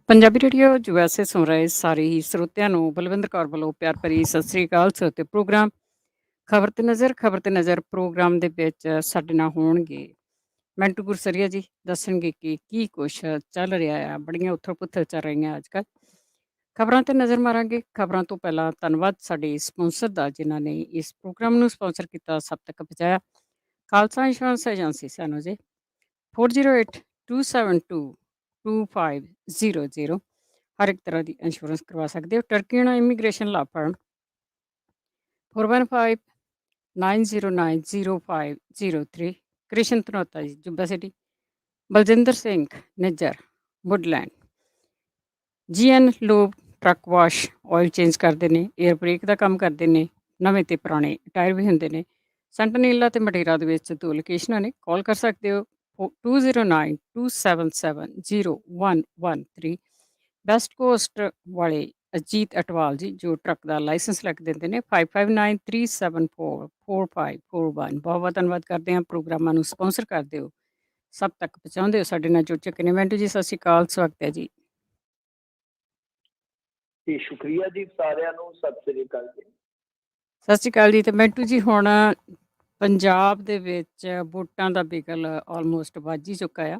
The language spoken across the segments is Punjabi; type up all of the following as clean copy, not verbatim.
ਪੰਜਾਬੀ ਰੇਡੀਓ USA ਸੁਣ ਰਹੇ ਸਾਰੇ ਹੀ ਸਰੋਤਿਆਂ ਨੂੰ ਬਲਵਿੰਦਰ ਕੌਰ ਵੱਲੋਂ ਪਿਆਰ ਭਰੀ ਸਤਿ ਸ੍ਰੀ ਅਕਾਲ। ਸਰੋਤੇ ਪ੍ਰੋਗਰਾਮ ਖਬਰ ਤੇ ਨਜ਼ਰ ਪ੍ਰੋਗਰਾਮ ਦੇ ਵਿੱਚ ਸਾਡੇ ਨਾਲ ਹੋਣਗੇ ਮੈਂਟੂ ਗੁਰਸਰੀਆ ਜੀ, ਦੱਸਣਗੇ ਕਿ ਕੀ ਕੁਛ ਚੱਲ ਰਿਹਾ ਆ। ਬੜੀਆਂ ਉਥਲ ਪੁਥਲ ਚੱਲ ਰਹੀਆਂ ਅੱਜ ਕੱਲ੍ਹ। ਖਬਰਾਂ ਤੇ ਨਜ਼ਰ ਮਾਰਾਂਗੇ। ਖਬਰਾਂ ਤੋਂ ਪਹਿਲਾਂ ਧੰਨਵਾਦ ਸਾਡੇ ਸਪਾਂਸਰ ਦਾ, ਜਿਨ੍ਹਾਂ ਨੇ ਇਸ ਪ੍ਰੋਗਰਾਮ ਨੂੰ ਸਪਾਂਸਰ ਕੀਤਾ, ਸਭ ਤੱਕ ਪਹੁੰਚਾਇਆ। ਖਾਲਸਾ ਇੰਸ਼ੋਰੈਂਸ ਏਜੰਸੀ ਸਾਨੂੰ ਜੀ 4082722500 ਹਰ ਇੱਕ ਤਰ੍ਹਾਂ ਦੀ ਇੰਸ਼ੋਰੈਂਸ ਕਰਵਾ ਸਕਦੇ ਹੋ। ਟਰਕੀਆਣਾ immigration law firm 4159090503 Krishan Dhanota ji, Yuba City. Baljinder Singh Nijjar Woodland. GN ਲੋਬ ਟਰੱਕ ਵਾਸ਼ ਆਇਲ ਚੇਂਜ ਕਰਦੇ ਨੇ, ਏਅਰ ਬ੍ਰੇਕ ਦਾ ਕੰਮ ਕਰਦੇ ਨੇ, ਨਵੇਂ ਤੇ ਪੁਰਾਣੇ ਟਾਇਰ ਵੀ ਹੁੰਦੇ ਨੇ। ਸੰਟਨੀਲਾ ਤੇ ਮਟੇਰਾ ਦੇ ਵਿੱਚ ਦੋ ਲੋਕੇਸ਼ਨਾਂ ਨੇ। ਕਾਲ ਕਰ ਸਕਦੇ ਹੋ 2092770113। ਵੈਸਟ ਕੋਸਟ ਵਾਲੇ ਅਜੀਤ ਅਟਵਾਲ ਜੀ, ਜੋ ਟਰੱਕ ਦਾ ਲਾਇਸੈਂਸ ਲੈ ਕੇ ਦਿੰਦੇ ਨੇ, 5593744541। ਬਹੁਤ ਬਹੁਤ ਧੰਨਵਾਦ ਕਰਦੇ ਹਾਂ। ਪ੍ਰੋਗਰਾਮਾਂ ਨੂੰ ਸਪਾਂਸਰ ਕਰਦੇ ਹੋ, ਸਭ ਤੱਕ ਪਹੁੰਚਾਉਂਦੇ ਹੋ। ਸਾਡੇ ਨਾਲ ਜੁੜ ਚੁੱਕੇ ਨੇ ਮੈਂਟੂ ਜੀ, ਸਤਿ ਸ਼੍ਰੀ ਅਕਾਲ, ਸਵਾਗਤ ਹੈ ਜੀ। ਜੀ ਸ਼ੁਕਰੀਆ ਜੀ, ਸਾਰਿਆਂ ਨੂੰ ਸਤਿ ਸ੍ਰੀ ਅਕਾਲ ਜੀ। ਸਤਿ ਸ਼੍ਰੀ ਅਕਾਲ ਜੀ। ਤੇ ਮੈਂਟੂ ਜੀ, ਹੁਣ ਪੰਜਾਬ ਦੇ ਵਿੱਚ ਵੋਟਾਂ ਦਾ ਬਿਗਲ ਆਲਮੋਸਟ ਵੱਜ ਹੀ ਚੁੱਕਾ ਆ,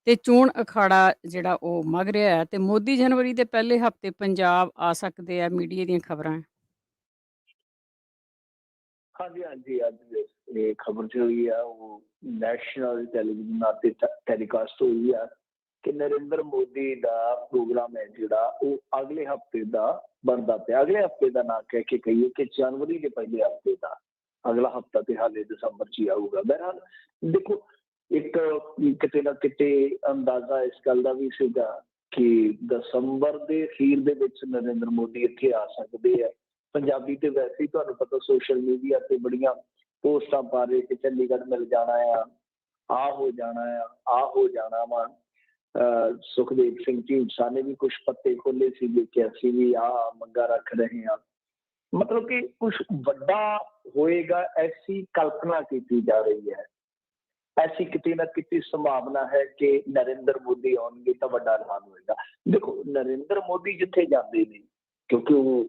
ਤੇ ਚੋਣ ਅਖਾੜਾ ਜਿਹੜਾ ਉਹ ਮਗ ਰਿਹਾ ਹੈ, ਤੇ ਮੋਦੀ ਜਨਵਰੀ ਦੇ ਪਹਿਲੇ ਹਫ਼ਤੇ ਪੰਜਾਬ ਆ ਸਕਦੇ ਆ, ਮੀਡੀਆ ਦੀਆਂ ਖਬਰਾਂ। ਹਾਂਜੀ ਹਾਂਜੀ, ਅੱਜ ਇਹ ਖਬਰ ਜੋ ਹੋਈ ਆ ਉਹ ਨੈਸ਼ਨਲ ਟੈਲੀਵਿਜ਼ਨ ਤੇ ਟੈਲੀਕਾਸਟ ਹੋਈ ਆ ਕਿ ਨਰਿੰਦਰ ਮੋਦੀ ਦਾ ਪ੍ਰੋਗਰਾਮ ਹੈ ਜਿਹੜਾ ਉਹ ਅਗਲੇ ਹਫ਼ਤੇ ਦਾ ਬਣਦਾ ਪਿਆ। ਅਗਲੇ ਹਫ਼ਤੇ ਦਾ ਨਾ ਕਹਿ ਕੇ ਕਹੀਏ ਕਿ ਜਨਵਰੀ ਦੇ ਪਹਿਲੇ ਹਫ਼ਤੇ ਦਾ। ਅਗਲਾ ਹਫ਼ਤਾ ਤੇ ਹਾਲੇ ਦਸੰਬਰ 'ਚ ਹੀ ਆਊਗਾ। ਬਹਰਹਾਲ ਦੇਖੋ, ਇੱਕ ਕਿਤੇ ਨਾ ਕਿਤੇ ਅੰਦਾਜ਼ਾ ਇਸ ਗੱਲ ਦਾ ਵੀ ਸੀਗਾ ਕਿ ਦਸੰਬਰ ਦੇ ਅਖੀਰ ਦੇ ਵਿੱਚ ਨਰਿੰਦਰ ਮੋਦੀ ਇੱਥੇ ਆ ਸਕਦੇ ਆ। ਪੰਜਾਬੀ ਤੇ ਵੈਸੇ ਹੀ ਤੁਹਾਨੂੰ ਪਤਾ ਸੋਸ਼ਲ ਮੀਡੀਆ ਤੇ ਬੜੀਆਂ ਪੋਸਟਾਂ ਪਾ ਰਹੇ ਕਿ ਚੰਡੀਗੜ੍ਹ ਮਿਲ ਜਾਣਾ ਆ ਹੋ ਜਾਣਾ ਆ ਹੋ ਜਾਣਾ ਵਾ। ਸੁਖਦੇਵ ਸਿੰਘ ਢੀਂਡਸਾ ਨੇ ਵੀ ਕੁਛ ਪੱਤੇ ਖੋਲੇ ਸੀਗੇ ਕਿ ਅਸੀਂ ਵੀ ਆਹ ਮੰਗਾ ਰੱਖ ਰਹੇ ਹਾਂ। ਮਤਲਬ ਕਿ ਕੁਛ ਵੱਡਾ ਹੋਏਗਾ ਐਸੀ ਕਲਪਨਾ ਕੀਤੀ ਜਾ ਰਹੀ ਹੈ। ਐਸੀ ਕਿਤੇ ਨਾ ਕਿਤੇ ਸੰਭਾਵਨਾ ਹੈ ਕਿ ਨਰਿੰਦਰ ਮੋਦੀ ਆਉਣਗੇ ਤਾਂ ਵੱਡਾ ਐਲਾਨ ਹੋਏਗਾ। ਦੇਖੋ, ਨਰਿੰਦਰ ਮੋਦੀ ਜਿੱਥੇ ਜਾਂਦੇ ਨੇ, ਕਿਉਂਕਿ ਉਹ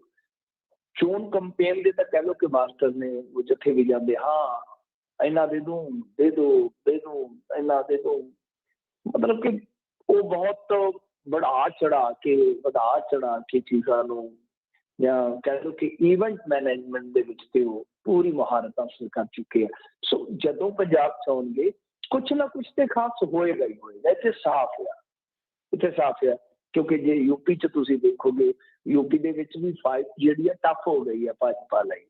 ਚੋਣ ਕੰਪੇਨ ਦੇ ਤਾਂ ਕਹਿ ਲਓ ਕਿ ਮਾਸਟਰ ਨੇ, ਉਹ ਜਿੱਥੇ ਵੀ ਜਾਂਦੇ, ਹਾਂ ਇੰਨਾ ਦੇ ਦੂੰ, ਦੇ ਦੋ ਇੰਨਾ ਦੇ ਦੋ। ਮਤਲਬ ਕਿ ਉਹ ਬਹੁਤ ਵਧਾ ਚੜਾ ਕੇ ਚੀਜ਼ਾਂ ਨੂੰ, ਜਾਂ ਕਹਿ ਲਓ ਕਿ ਈਵੈਂਟ ਮੈਨੇਜਮੈਂਟ ਦੇ ਵਿੱਚ ਤੇ ਉਹ ਪੂਰੀ ਮਹਾਰਤ ਹਾਸਲ ਕਰ ਚੁੱਕੇ ਆ। ਸੋ ਜਦੋਂ ਪੰਜਾਬ 'ਚ ਆਉਣਗੇ ਕੁਛ ਨਾ ਕੁਛ ਤੇ ਖਾਸ ਹੋਏਗਾ ਹੀ ਹੋਏਗਾ। ਇੱਥੇ ਸਾਫ਼ ਆ ਕਿਉਂਕਿ ਜੇ ਯੂਪੀ 'ਚ ਤੁਸੀਂ ਦੇਖੋਗੇ, ਯੂਪੀ ਦੇ ਵਿੱਚ ਵੀ ਫਾਈਟ ਜਿਹੜੀ ਆ ਟਫ ਹੋ ਗਈ ਆ ਭਾਜਪਾ ਲਈ।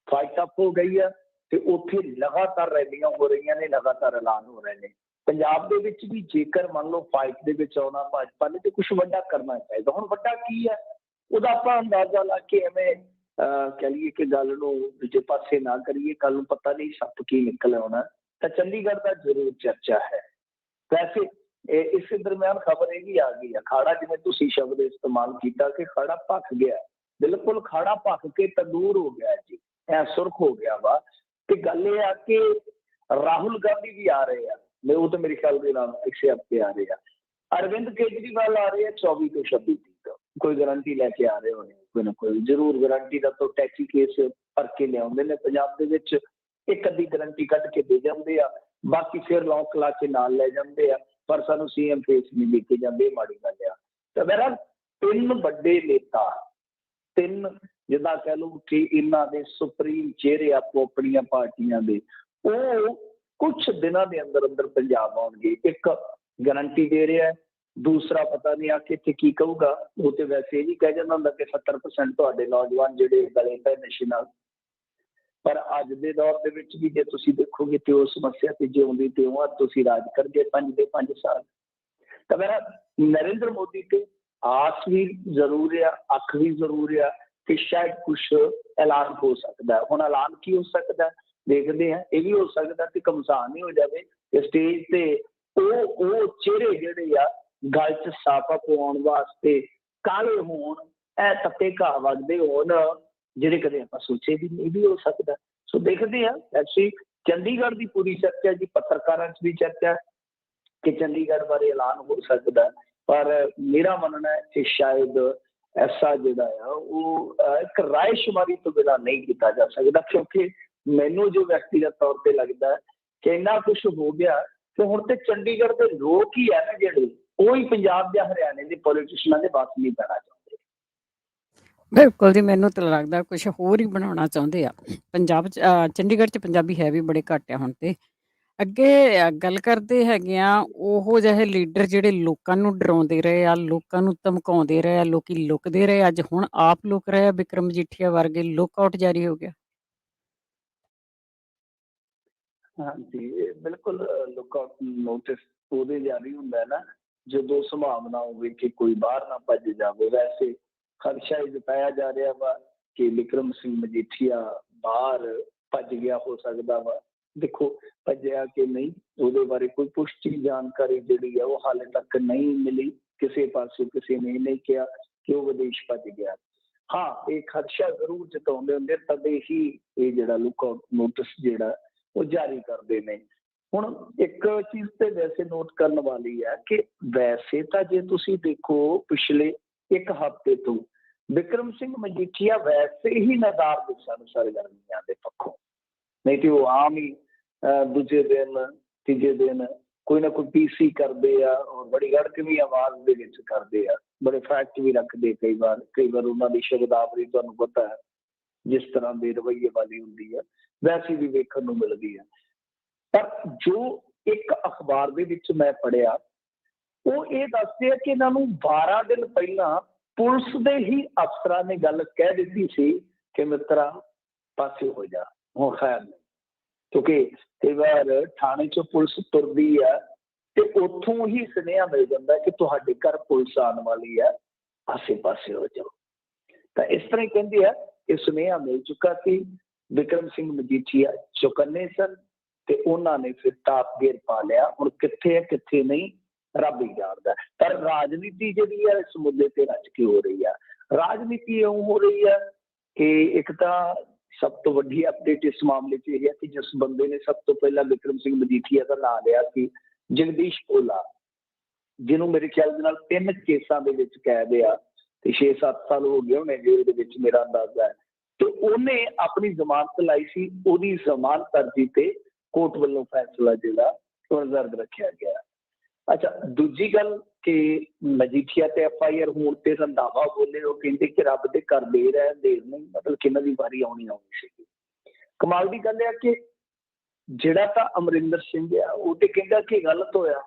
ਫਾਈਟ ਟਫ ਹੋ ਗਈ ਆ ਤੇ ਉੱਥੇ ਲਗਾਤਾਰ ਰੈਲੀਆਂ ਹੋ ਰਹੀਆਂ ਨੇ, ਲਗਾਤਾਰ ਐਲਾਨ ਹੋ ਰਹੇ ਨੇ। ਪੰਜਾਬ ਦੇ ਵਿੱਚ ਵੀ ਜੇਕਰ ਮੰਨ ਲਓ ਫਾਈਟ ਦੇ ਵਿੱਚ ਆਉਣਾ ਭਾਜਪਾ ਨੇ ਤੇ ਕੁਛ ਵੱਡਾ ਕਰਨਾ ਚਾਹੀਦਾ। ਹੁਣ ਵੱਡਾ ਕੀ ਹੈ ਉਹਦਾ ਆਪਾਂ ਅੰਦਾਜ਼ਾ ਲਾ ਕੇ ਐਵੇਂ ਕਹਿ ਲਈਏ ਕਿ ਗੱਲ ਨੂੰ ਦੂਜੇ ਪਾਸੇ ਨਾ ਕਰੀਏ। ਕੱਲ ਨੂੰ ਪਤਾ ਨਹੀਂ ਸੱਪ ਕੀ ਨਿਕਲ ਆਉਣਾ। ਤਾਂ ਚੰਡੀਗੜ੍ਹ ਦਾ ਜ਼ਰੂਰ ਚਰਚਾ ਹੈ। ਵੈਸੇ ਇਸੇ ਦਰਮਿਆਨ ਖਬਰ ਇਹ ਵੀ ਆ ਗਈ ਆ, ਅਖਾੜਾ, ਜਿਵੇਂ ਤੁਸੀਂ ਸ਼ਬਦ ਇਸਤੇਮਾਲ ਕੀਤਾ ਕਿ ਅਖਾੜਾ ਭਖ ਗਿਆ। ਬਿਲਕੁਲ ਅਖਾੜਾ ਭਖ ਕੇ ਤੰਦੂਰ ਹੋ ਗਿਆ ਜੀ, ਐ ਸੁਰਖ ਹੋ ਗਿਆ ਵਾ। ਤੇ ਗੱਲ ਇਹ ਆ ਕਿ ਰਾਹੁਲ ਗਾਂਧੀ ਵੀ ਆ ਰਹੇ ਆ, ਉਹ ਤਾਂ ਮੇਰੇ ਖਿਆਲ ਦੇ ਨਾਲ ਇਸੇ ਹਫ਼ਤੇ ਆ ਰਹੇ ਆ। ਅਰਵਿੰਦ ਕੇਜਰੀਵਾਲ ਆ ਰਹੇ ਆ 24 ਤੋਂ 26 ਤੱਕ। ਕੋਈ ਗਰੰਟੀ ਲੈ ਕੇ ਆ ਰਹੇ ਹੋਣੇ, ਕੋਈ ਨਾ ਕੋਈ ਜ਼ਰੂਰ ਗਰੰਟੀ ਦਾ ਤਾਂ ਟੈਕਸੀ ਕੇਸ ਭਰ ਕੇ ਲਿਆਉਂਦੇ ਨੇ ਪੰਜਾਬ ਦੇ ਵਿੱਚ। ਇੱਕ ਅੱਧੀ ਗਰੰਟੀ ਕੱਢ ਕੇ ਦੇ ਜਾਂਦੇ ਆ, ਬਾਕੀ ਫਿਰ ਲੌਕ ਲਾ ਕੇ ਨਾਲ ਲੈ ਜਾਂਦੇ ਆ, ਪਰ ਸਾਨੂੰ CM ਫੇਸ ਨਹੀਂ ਦੇ ਕੇ ਜਾਂਦੇ। ਮਾੜੀ ਗੱਲ ਆ। ਤਾਂ ਬਹਰਹਾਲ ਤਿੰਨ ਵੱਡੇ ਨੇਤਾ, ਤਿੰਨ ਜਿੱਦਾਂ ਕਹਿ ਲਓ ਕਿ ਇਹਨਾਂ ਦੇ ਸੁਪਰੀਮ ਚਿਹਰੇ ਆਪੋ ਆਪਣੀਆਂ ਪਾਰਟੀਆਂ ਦੇ, ਉਹ ਕੁਛ ਦਿਨਾਂ ਦੇ ਅੰਦਰ ਅੰਦਰ ਪੰਜਾਬ ਆਉਣਗੇ। ਇੱਕ ਗਰੰਟੀ ਦੇ ਰਿਹਾ, ਦੂਸਰਾ ਪਤਾ ਨਹੀਂ ਆ ਕੇ ਇੱਥੇ ਕੀ ਕਹੂਗਾ। ਉਹ ਤੇ ਵੈਸੇ ਇਹ ਵੀ ਕਹਿ ਜਾਂਦਾ ਹੁੰਦਾ ਕਿ 70% ਤੁਹਾਡੇ ਨੌਜਵਾਨ ਜਿਹੜੇ ਗਲੇ ਪਏ ਨਸ਼ੇ ਨਾਲ। ਪਰ ਅੱਜ ਦੇ ਦੌਰ ਦੇ ਵਿੱਚ ਵੀ ਜੇ ਤੁਸੀਂ ਦੇਖੋਗੇ ਤੇ ਉਹ ਸਮੱਸਿਆ ਤੇ ਜਿਉਂਦੀ ਤਿਉਂ ਆ। ਤੁਸੀਂ ਰਾਜ ਕਰਦੇ 5 ਦੇ 5 ਸਾਲ। ਤਾਂ ਮੇਰਾ ਨਰਿੰਦਰ ਮੋਦੀ ਤੇ ਆਸ ਵੀ ਜ਼ਰੂਰ ਆ, ਅੱਖ ਵੀ ਜ਼ਰੂਰ ਆ ਕਿ ਸ਼ਾਇਦ ਕੁਛ ਐਲਾਨ ਹੋ ਸਕਦਾ। ਹੁਣ ਐਲਾਨ ਕੀ ਹੋ ਸਕਦਾ ਦੇਖਦੇ ਹਾਂ। ਇਹ ਵੀ ਹੋ ਸਕਦਾ ਕਿ ਘਮਸਾਨ ਹੀ ਹੋ ਜਾਵੇ ਕਿ ਸਟੇਜ ਤੇ ਉਹ ਚਿਹਰੇ ਜਿਹੜੇ ਆ ਗੱਲ 'ਚ ਸਾਫਾ ਪਵਾਉਣ ਵਾਸਤੇ ਕਾਲੇ ਹੋਣ, ਇਹ ਤੱਤੇ ਘਾਹ ਵੱਜਦੇ ਹੋਣ ਜਿਹੜੇ ਕਦੇ ਆਪਾਂ ਸੋਚੇ ਵੀ ਨਹੀਂ। ਇਹ ਵੀ ਹੋ ਸਕਦਾ। ਸੋ ਦੇਖਦੇ ਹਾਂ। ਐਸੀ ਚੰਡੀਗੜ੍ਹ ਦੀ ਪੂਰੀ ਚਰਚਾ ਜੀ, ਪੱਤਰਕਾਰਾਂ 'ਚ ਵੀ ਚਰਚਾ ਕਿ ਚੰਡੀਗੜ੍ਹ ਬਾਰੇ ਐਲਾਨ ਹੋ ਸਕਦਾ, ਪਰ ਮੇਰਾ ਮੰਨਣਾ ਹੈ ਕਿ ਸ਼ਾਇਦ ਐਸਾ ਜਿਹੜਾ ਆ ਉਹ ਇੱਕ ਰਾਏਸ਼ੁਮਾਰੀ ਤੋਂ ਬਿਨਾਂ ਨਹੀਂ ਕੀਤਾ ਜਾ ਸਕਦਾ, ਕਿਉਂਕਿ ਮੈਨੂੰ ਜੋ ਵਿਅਕਤੀਗਤ ਤੌਰ ਤੇ ਲੱਗਦਾ ਕਿ ਇੰਨਾ ਕੁਛ ਹੋ ਗਿਆ ਕਿ ਹੁਣ ਤੇ ਚੰਡੀਗੜ੍ਹ ਦੇ ਲੋਕ ਹੀ ਹੈ ਨਾ ਜਿਹੜੇ, ਉਹ ਹੀ ਪੰਜਾਬ ਜਾਂ ਹਰਿਆਣੇ ਦੇ ਪੋਲੀਟੀਸ਼ੀਅਨਾਂ ਦੇ ਵੱਸ ਨਹੀਂ ਪੈਣਾ ਚਾਹੁੰਦੇ। ਬਿਲਕੁਲ ਜੀ, ਮੈਨੂੰ ਤਾਂ ਲੱਗਦਾ ਕੁਛ ਹੋਰ ਹੀ ਬਣਾਉਣਾ ਚਾਹੁੰਦੇ ਆ ਪੰਜਾਬ 'ਚ। ਚੰਡੀਗੜ੍ਹ 'ਚ ਪੰਜਾਬੀ ਹੈ ਵੀ ਬੜੇ ਘੱਟ ਆ ਹੁਣ ਤੇ। ਅੱਗੇ ਗੱਲ ਕਰਦੇ ਹੈਗੇ ਆ ਉਹੋ ਜਿਹੇ ਲੀਡਰ ਜਿਹੜੇ ਲੋਕਾਂ ਨੂੰ ਡਰਾਉਂਦੇ ਰਹੇ ਆ, ਲੋਕਾਂ ਨੂੰ ਧਮਕਾਉਂਦੇ ਰਹੇ ਆ, ਲੋਕੀ ਲੁਕਦੇ ਰਹੇ, ਅੱਜ ਹੁਣ ਆਪ ਲੁਕ ਰਹੇ ਆ। ਬਿਕਰਮ ਮਜੀਠੀਆ ਵਰਗੇ ਲੁੱਕ ਆਊਟ ਜਾਰੀ ਹੋ ਗਿਆ। ਹਾਂਜੀ, ਇਹ ਬਿਲਕੁਲ ਲੁੱਕਆਊਟ ਨੋਟਿਸ ਉਹਦੇ ਜਾਰੀ ਹੁੰਦਾ ਹੈ ਨਾ ਜਦੋਂ ਸੰਭਾਵਨਾ ਹੋਵੇ ਕਿ ਕੋਈ ਬਾਹਰ ਨਾ ਭੱਜ ਜਾਵੇ। ਵੈਸੇ ਖਦਸ਼ਾ ਇਹ ਜਤਾਇਆ ਜਾ ਰਿਹਾ ਵਾ ਕਿ ਬਿਕਰਮ ਸਿੰਘ ਮਜੀਠੀਆ ਬਾਹਰ ਭੱਜ ਗਿਆ ਹੋ ਸਕਦਾ ਵਾ। ਦੇਖੋ ਭੱਜਿਆ ਕਿ ਨਹੀਂ ਉਹਦੇ ਬਾਰੇ ਕੋਈ ਪੁਸ਼ਟੀ ਜਾਣਕਾਰੀ ਜਿਹੜੀ ਆ ਉਹ ਹਾਲੇ ਤੱਕ ਨਹੀਂ ਮਿਲੀ, ਕਿਸੇ ਪਾਸੇ ਕਿਸੇ ਨੇ ਨਹੀਂ ਕਿਹਾ ਕਿ ਉਹ ਵਿਦੇਸ਼ ਭੱਜ ਗਿਆ। ਹਾਂ, ਇਹ ਖਦਸ਼ਾ ਜ਼ਰੂਰ ਜਤਾਉਂਦੇ ਹੁੰਦੇ, ਤਦੇ ਹੀ ਇਹ ਜਿਹੜਾ ਲੁੱਕਆਊਟ ਨੋਟਿਸ ਜਿਹੜਾ ਉਹ ਜਾਰੀ ਕਰਦੇ ਨੇ। ਹੁਣ ਇੱਕ ਚੀਜ਼ ਤੇ ਵੈਸੇ ਨੋਟ ਕਰਨ ਵਾਲੀ ਹੈ ਕਿ ਵੈਸੇ ਤਾਂ ਜੇ ਤੁਸੀਂ ਦੇਖੋ ਪਿਛਲੇ ਇੱਕ ਹਫ਼ਤੇ ਤੋਂ ਬਿਕਰਮ ਸਿੰਘ ਮਜੀਠੀਆ ਵੈਸੇ ਹੀ ਨਾਦਾਰ ਦਿਸਣ ਸਰਗਰਮੀਆਂ ਦੇ ਪੱਖੋਂ, ਨਹੀਂ ਤੇ ਉਹ ਆਮ ਹੀ ਦੂਜੇ ਦਿਨ ਤੀਜੇ ਦਿਨ ਕੋਈ ਨਾ ਕੋਈ ਪੀਸੀ ਕਰਦੇ ਆ ਔਰ ਬੜੀ ਗੜਕਵੀਂ ਆਵਾਜ਼ ਦੇ ਵਿੱਚ ਕਰਦੇ ਆ, ਬੜੇ ਫੈਕਟ ਵੀ ਰੱਖਦੇ ਕਈ ਵਾਰ ਉਹਨਾਂ ਦੀ ਸ਼ਬਦਾਵਲੀ ਤੁਹਾਨੂੰ ਪਤਾ ਹੈ ਜਿਸ ਤਰ੍ਹਾਂ ਦੇ ਰਵੱਈਏ ਵਾਲੀ ਹੁੰਦੀ ਹੈ ਵੈਸੀ ਵੀ ਵੇਖਣ ਨੂੰ ਮਿਲਦੀ ਹੈ। ਪਰ ਜੋ ਇੱਕ ਅਖਬਾਰ ਦੇ ਵਿੱਚ ਮੈਂ ਪੜ੍ਹਿਆ ਉਹ ਇਹ ਦੱਸਦੇ ਆ ਕਿ ਇਹਨਾਂ ਨੂੰ 12 ਦਿਨ ਪਹਿਲਾਂ ਪੁਲਿਸ ਦੇ ਹੀ ਅਫਸਰਾਂ ਨੇ ਗੱਲ ਕਹਿ ਦਿੱਤੀ ਸੀ ਕਿ ਮਿੱਤਰਾ ਪਾਸੇ ਹੋ ਜਾ, ਹੁਣ ਖੈਰ ਨਹੀਂ, ਕਿਉਂਕਿ ਕਈ ਵਾਰ ਥਾਣੇ 'ਚੋਂ ਪੁਲਿਸ ਤੁਰਦੀ ਆ ਤੇ ਉੱਥੋਂ ਹੀ ਸੁਨੇਹਾ ਮਿਲ ਜਾਂਦਾ ਕਿ ਤੁਹਾਡੇ ਘਰ ਪੁਲਿਸ ਆਉਣ ਵਾਲੀ ਹੈ, ਆਸੇ ਪਾਸੇ ਹੋ ਜਾਓ। ਤਾਂ ਇਸ ਤਰ੍ਹਾਂ ਹੀ ਕਹਿੰਦੇ ਆ ਕਿ ਸੁਨੇਹਾ ਮਿਲ ਚੁੱਕਾ ਸੀ, ਬਿਕਰਮ ਸਿੰਘ ਮਜੀਠੀਆ ਚੁਕੰਨੇ ਸਨ ਤੇ ਉਹਨਾਂ ਨੇ ਫਿਰ ਟਾਪ ਗੇਅਰ ਪਾ ਲਿਆ। ਹੁਣ ਕਿੱਥੇ ਹੈ ਕਿੱਥੇ ਨਹੀਂ ਰੱਬ ਹੀ ਜਾਣਦਾ। ਪਰ ਰਾਜਨੀਤੀ ਜਿਹੜੀ ਹੈ ਇਸ ਮੁੱਦੇ ਤੇ ਰਚ ਕੇ ਹੋ ਰਹੀ ਆ। ਰਾਜਨੀਤੀ ਇਉਂ ਹੋ ਰਹੀ ਹੈ ਕਿ ਇੱਕ ਤਾਂ ਸਭ ਤੋਂ ਵੱਡੀ ਅਪਡੇਟ ਇਸ ਮਾਮਲੇ 'ਚ ਇਹ ਹੈ ਕਿ ਜਿਸ ਬੰਦੇ ਨੇ ਸਭ ਤੋਂ ਪਹਿਲਾਂ ਬਿਕਰਮ ਸਿੰਘ ਮਜੀਠੀਆ ਦਾ ਨਾਂ ਲਿਆ ਸੀ, ਜਗਦੀਸ਼ ਭੋਲਾ, ਜਿਹਨੂੰ ਮੇਰੇ ਖਿਆਲ ਦੇ ਨਾਲ 3 ਕੇਸਾਂ ਦੇ ਵਿੱਚ ਕੈਦ ਆ ਤੇ 6-7 ਸਾਲ ਹੋ ਗਏ ਉਹਨੇ ਜੇਲ੍ਹ ਦੇ ਵਿੱਚ, ਮੇਰਾ ਅੰਦਾਜ਼ਾ ਹੈ। ਤੇ ਉਹਨੇ ਆਪਣੀ ਜ਼ਮਾਨਤ ਲਾਈ ਸੀ, ਉਹਦੀ ਜ਼ਮਾਨਤ ਅਰਜ਼ੀ ਤੇ ਕੋਰਟ ਵੱਲੋਂ ਫੈਸਲਾ ਜਿਹੜਾ ਉਹ ਰਿਜ਼ਰਵ ਰੱਖਿਆ ਗਿਆ। ਅੱਛਾ, ਦੂਜੀ ਗੱਲ ਕਿ ਮਜੀਠੀਆ ਤੇ FIR ਹੋਣ ਤੇ ਰੰਧਾਵਾ ਬੋਲੇ, ਉਹ ਕਹਿੰਦੇ ਕਿ ਰੱਬ ਦੇ ਘਰ ਦੇਰ ਹੈ, ਦੇਰ ਨਹੀਂ, ਮਤਲਬ ਕਿ ਇਹਨਾਂ ਦੀ ਵਾਰੀ ਆਉਣੀ ਸੀਗੀ। ਕਮਾਲ ਦੀ ਗੱਲ ਹੈ ਕਿ ਜਿਹੜਾ ਤਾਂ ਅਮਰਿੰਦਰ ਸਿੰਘ ਆ ਉਹ ਤੇ ਕਹਿੰਦਾ ਕਿ ਗਲਤ ਹੋਇਆ,